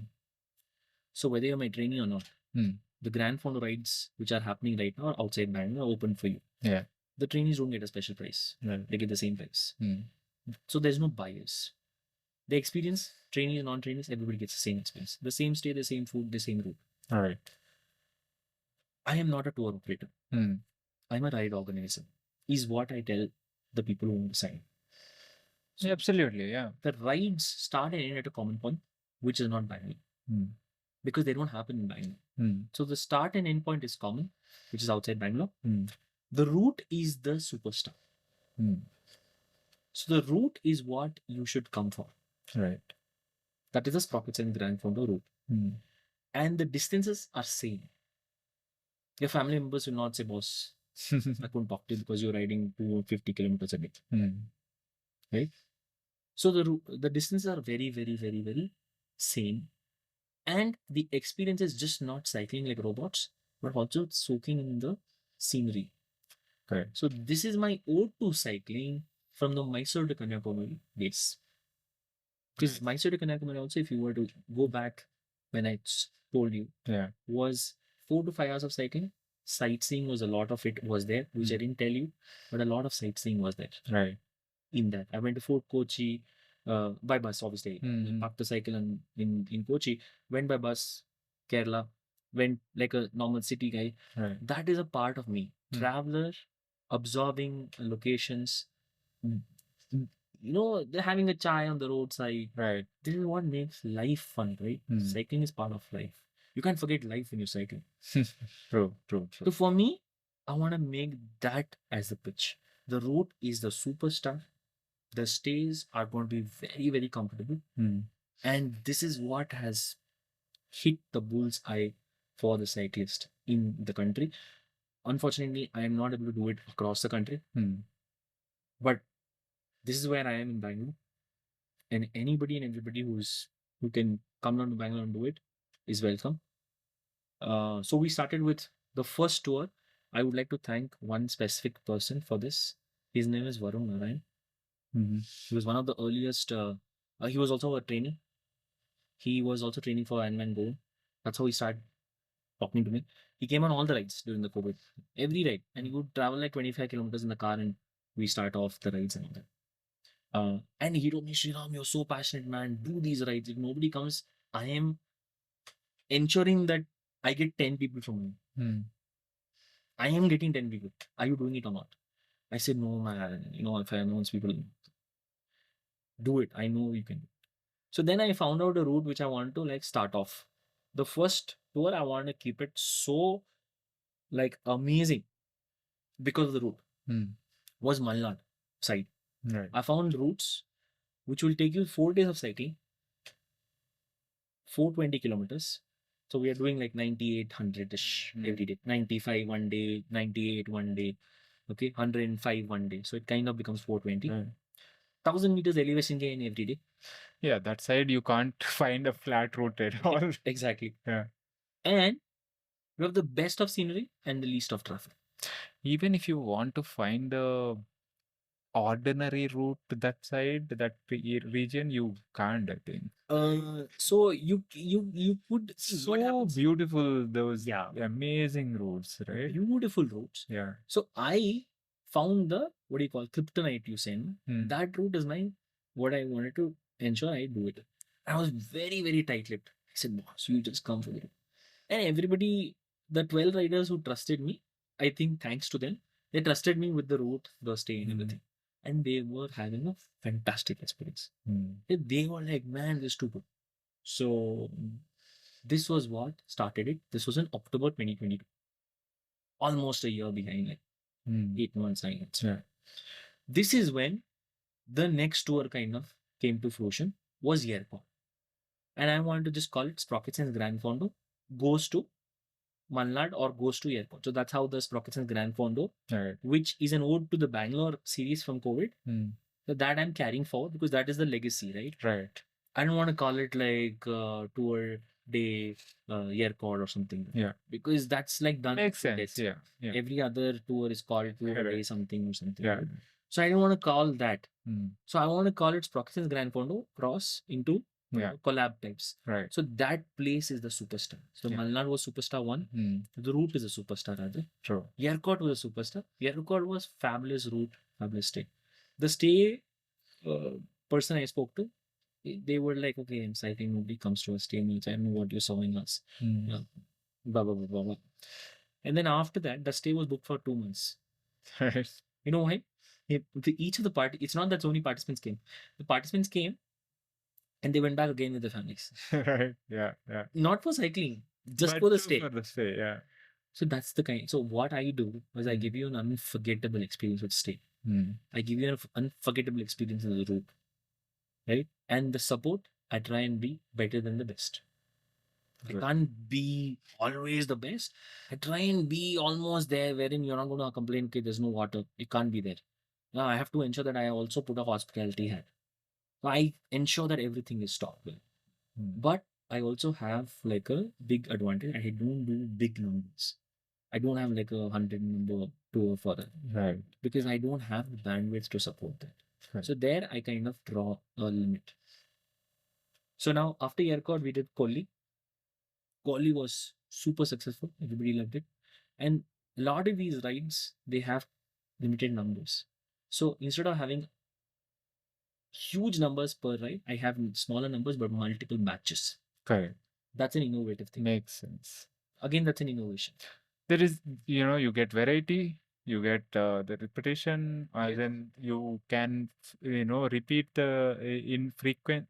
So whether you're my trainee or not, the Gran Fondo rides which are happening right now outside Bangalore are open for you. Yeah. The trainees don't get a special price. Right. They get the same price. So there's no bias. The experience, trainees and non-trainees, everybody gets the same experience. The same stay, the same food, the same route. All right. I am not a tour operator. I'm a ride organizer, is what I tell the people who want to sign. So absolutely, yeah. The rides start and end at a common point, which is not Bangalore. Because they don't happen in Bangalore. So the start and end point is common, which is outside Bangalore. The route is the superstar. So the route is what you should come for. Right. That is the Sprocket Science Gran Fondo route. And the distances are same. Your family members will not say, boss, I couldn't talk to you because you're riding 250 kilometers a day. Right? So the distances are very, very, very, very same. And the experience is just not cycling like robots, but also soaking in the scenery. Correct. So this is my ode to cycling from the Mysore to Kanyakumari days. Because Mysore to Kanyakumari also, if you were to go back when I told you, was 4 to 5 hours of cycling. Sightseeing was a lot of it was there, which I didn't tell you, but a lot of sightseeing was there. Right. In that, I went to Fort Kochi by bus, obviously. Parked the cycle in Kochi, went by bus, Kerala, went like a normal city guy. Right. That is a part of me. Traveler, absorbing locations. They're having a chai on the roadside. Right. This is what makes life fun, right? Cycling is part of life. You can't forget life when you're cycling. True. So for me, I want to make that as the pitch. The route is the superstar. The stays are going to be very, very comfortable. And this is what has hit the bull's eye for the cyclist in the country. Unfortunately, I am not able to do it across the country. But this is where I am in Bangalore. And anybody and everybody who can come down to Bangalore and do it is welcome. So we started with the first tour. I would like to thank one specific person for this. His name is Varun Narayan. He was one of the earliest. He was also a trainer. He was also training for Ironman Gold. That's how he started talking to me. He came on all the rides during the COVID, every ride, and he would travel like 25 kilometers in the car, and we start off the rides and all that. And he told me, Sriram, you're so passionate, man. Do these rides. If nobody comes, I am ensuring that I get 10 people from you. I am getting 10 people. Are you doing it or not? I said, no, man. If I announce people, do it. I know you can. So then I found out a route which I want to like start off. The first tour, I want to keep it so like amazing because of the route was Malnad side. Right. I found routes which will take you 4 days of cycling, 420 kilometers. So we are doing like 9800-ish every day. 95 one day, 98 one day, okay, 105 one day. So it kind of becomes 420. 1000 meters elevation gain every day. Yeah, that side you can't find a flat route at all. Exactly. Yeah. And you have the best of scenery and the least of traffic. Even if you want to find a ordinary route to that side, that region, you can't, I think. So you could see what So happens. beautiful, those amazing routes, right? Beautiful routes. Yeah. So I found the what do you call kryptonite you say. That route is what I wanted to ensure I do it. I was very, very tight-lipped. I said, boss, you just come for it. And everybody, the 12 riders who trusted me, I think thanks to them, they trusted me with the route, the stay and everything. And they were having a fantastic experience. They were like, man, this is too good. So this was what started it. This was in October 2022. Almost a year behind, like 8 months, 9 months. Yeah. This is when the next tour kind of came to fruition, was Airport. And I wanted to just call it Sprocket Science Gran Fondo goes to Malnad or goes to Airport. So that's how the Sprocket Science Gran Fondo, which is an ode to the Bangalore series from COVID, so that I'm carrying forward because that is the legacy, right? Right. I don't want to call it like tour day Airport or something. Yeah. Because that's like done. Makes sense. Yeah. Every other tour is called tour day something or something. Yeah. So I don't want to call that. So I want to call it Sprocket Science Gran Fondo cross into collab types. Right. So that place is the superstar. So Malnad was superstar 1. The route is a superstar rather. True. Yerkot was a superstar. Yerkot was fabulous route, fabulous stay. The stay person I spoke to, they were like, okay, I'm cycling, nobody comes to a stay meet. I don't know what you're showing us. Blah, blah, blah, blah, blah. And then after that, the stay was booked for 2 months. You know why? Each of the party, it's not that so many participants came. The participants came and they went back again with their families. Right. Yeah. Yeah. Not for cycling, just But for the stay. For the stay, yeah. So that's the kind. So what I do is I give you an unforgettable experience with stay. I give you an unforgettable experience in the route. Right? And the support, I try and be better than the best. I can't be always the best. I try and be almost there wherein you're not going to complain, okay, there's no water. It can't be there. Now I have to ensure that I also put a hospitality hat. So I ensure that everything is stocked well. But I also have like a big advantage. I don't do big numbers. I don't have like 100 number tour for that. Right. Because I don't have the bandwidth to support that. Right. So there I kind of draw a limit. So now after Aircord, we did Kolli. Kolli was super successful. Everybody loved it. And a lot of these rides, they have limited numbers. So instead of having huge numbers per ride, I have smaller numbers but multiple batches. Correct. That's an innovative thing. Makes sense. Again, that's an innovation. There is, you get variety, you get the repetition, Yes. then you can repeat the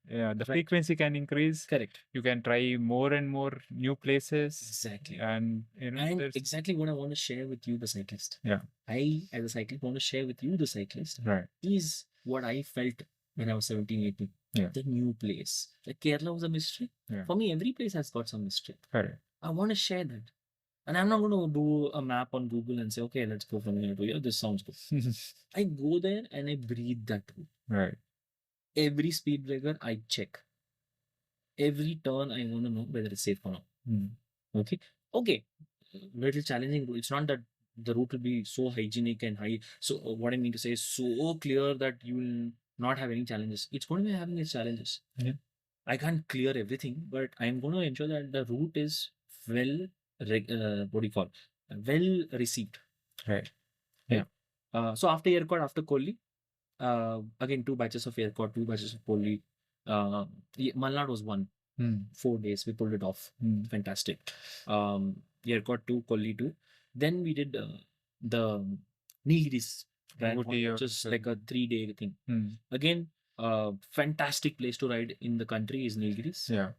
Right. frequency can increase. Correct. You can try more and more new places, Exactly. and And there's exactly what I want to share with you, the cyclist. yeah, I, as a cyclist, want to share with you, the cyclist, right, is what I felt when I was 17, 18. yeah, The new place. Like Kerala was a mystery. yeah, For me, every place has got some mystery. correct. I want to share that. And I'm not going to do a map on Google and say, okay, let's go from here to here. This sounds good. I go there and I breathe that route. Right. Every speed breaker, I check. Every turn, I want to know whether it's safe or not. Okay. Okay. Little challenging. It's not that the route will be so hygienic and high. So what I mean to say is so clear that you will not have any challenges. It's going to be having its challenges. Yeah. I can't clear everything, but I'm going to ensure that the route is well, what do you call, well received. Right. Right? So after Aircord, after Kohli, again 2 batches of Aircord, 2 batches of Kohli. Malnad was one. 4 days we pulled it off. Fantastic. Aircord 2, Kohli 2. Then we did the Nilgiris, just like a 3-day thing. Again, fantastic place to ride in the country is Nilgiris. Yeah.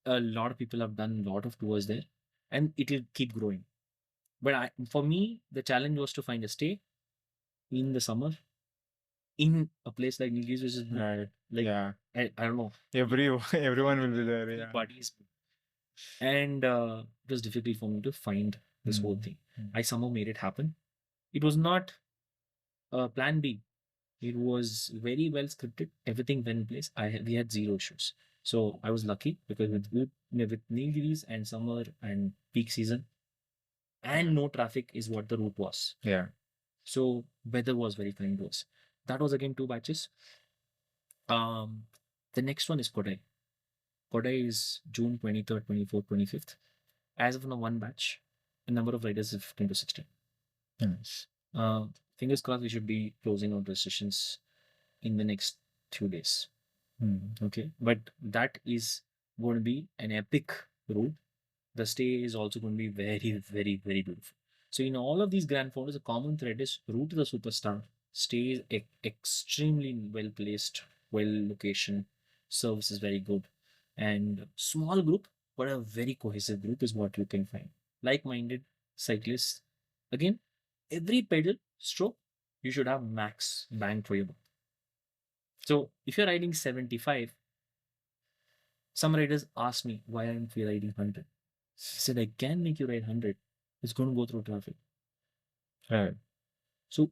A lot of people have done a lot of tours there, and it will keep growing. But for me, the challenge was to find a stay in the summer in a place like Nilgiris, which is Right. like Yeah. I don't know, Everyone will be there. Yeah. parties, and it was difficult for me to find this whole thing. I somehow made it happen. It was not a plan B. It was very well scripted. Everything went in place. We had zero issues. So I was lucky because with Nilgiris and summer and peak season and no traffic is what the route was. Yeah. So weather was very kind to us. That was again 2 batches. The next one is Kodai. Kodai is June 23rd, 24th, 25th. As of now, 1 batch. The number of riders is 15 to 16. Nice. Fingers crossed we should be closing out restrictions in the next 2 days. Okay. But that is going to be an epic route. The stay is also going to be very, very, very beautiful. So in all of these Gran Fondos, the common thread is route to the superstar. Stay is extremely well placed, well location, service is very good, and small group, but a very cohesive group is what you can find. Like-minded cyclists. Again, every pedal stroke, you should have max bang for your buck. So if you're riding 75, some riders ask me why aren't we riding 100. I said, I can make you ride 100. It's going to go through traffic. Right. So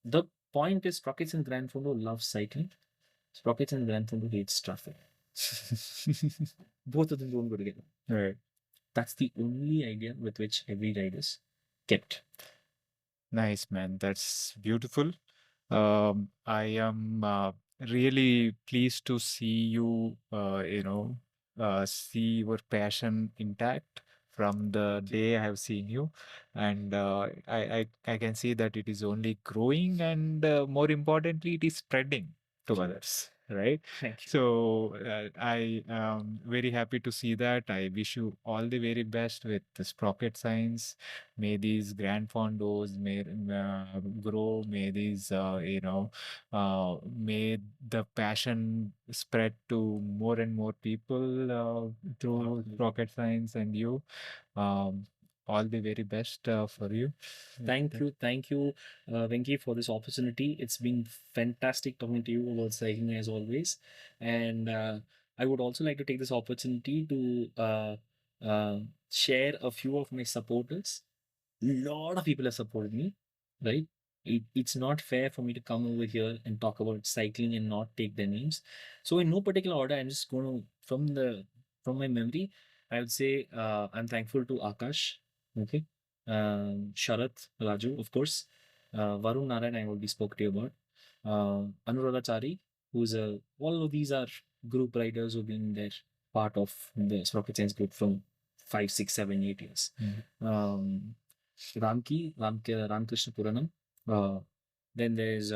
the point is Sprockets and Granfondo love cycling. Sprockets and Granfondo hates traffic. Both of them don't go together. Right. That's the only idea with which every rider is kept. Nice, man. That's beautiful. I am really pleased to see you, see your passion intact from the day I have seen you, and I can see that it is only growing, and more importantly, it is spreading to others. Right. Thank you. So I am very happy to see that. I wish you all the very best with the Sprocket Science. May these Gran Fondos may grow. May these may the passion spread to more and more people through Sprocket Science and you. All the very best for you. Thank you, Venki, for this opportunity. It's been fantastic talking to you about cycling as always. And I would also like to take this opportunity to share a few of my supporters. Lot of people have supported me, right? It's not fair for me to come over here and talk about cycling and not take their names. So in no particular order, I'm just going to from my memory, I would say I'm thankful to Akash, okay, Sharat, Raju, of course, Varun Narayan, I already spoke to you about, Anuradha Chari, who's all of these are group riders who've been there, part of the Sprocket Science group from 5, 6, 7, 8 years. Ramkrishna Puranam. Then there's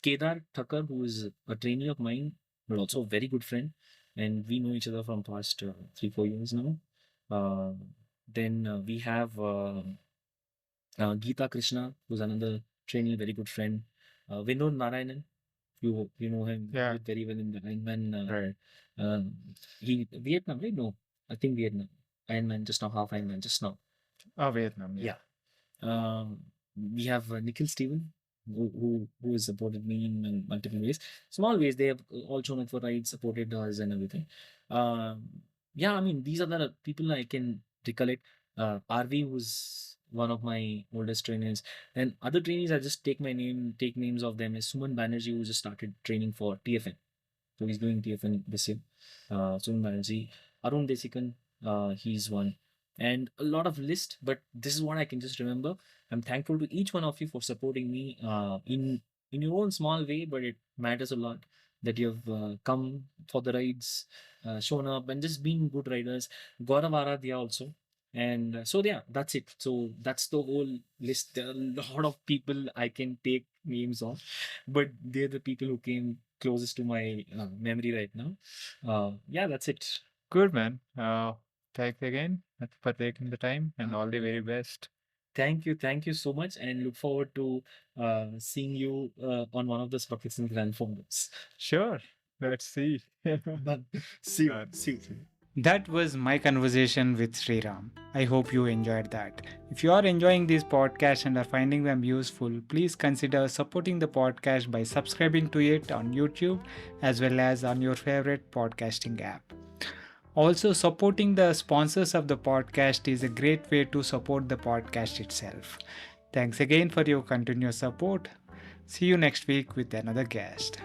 Kedar Thakkar, who is a trainee of mine, but also a very good friend. And we know each other from past 3, 4 years now. Then we have Geeta Krishna, who's another trainee, very good friend. Vinod Narayanan, you know him Yeah. very well in the Ironman. Right. He Vietnam, right? No, I think Vietnam. Ironman just now, half Ironman just now. Oh, Vietnam. Yeah. Yeah. Um, we have Nikhil Steven, who has supported me in multiple ways. Small ways, they have all shown up for rides, supported us and everything. Um, yeah, I mean, these are the people I can recollect. RV, who's one of my oldest trainers, and other trainees, I just take names of them as Suman Banerjee, who just started training for TFN. So he's doing TFN this year. Suman Banerjee, Arun Desikan, he's one. And a lot of list, but this is what I can just remember. I'm thankful to each one of you for supporting me in your own small way, but it matters a lot that you've come for the rides, shown up, and just being good riders. Gaurav Aradhya also. And so yeah, that's it. So that's the whole list. There are a lot of people I can take names of, but they're the people who came closest to my memory right now. Yeah, that's it. Good, man. Thanks again for taking the time and all the very best. Thank you so much, and look forward to seeing you on one of the Sprockets and Granfondos. Sure. Let's see. Done. See you. Done. See you. That was my conversation with Sriram. I hope you enjoyed that. If you are enjoying these podcasts and are finding them useful, please consider supporting the podcast by subscribing to it on YouTube as well as on your favorite podcasting app. Also, supporting the sponsors of the podcast is a great way to support the podcast itself. Thanks again for your continuous support. See you next week with another guest.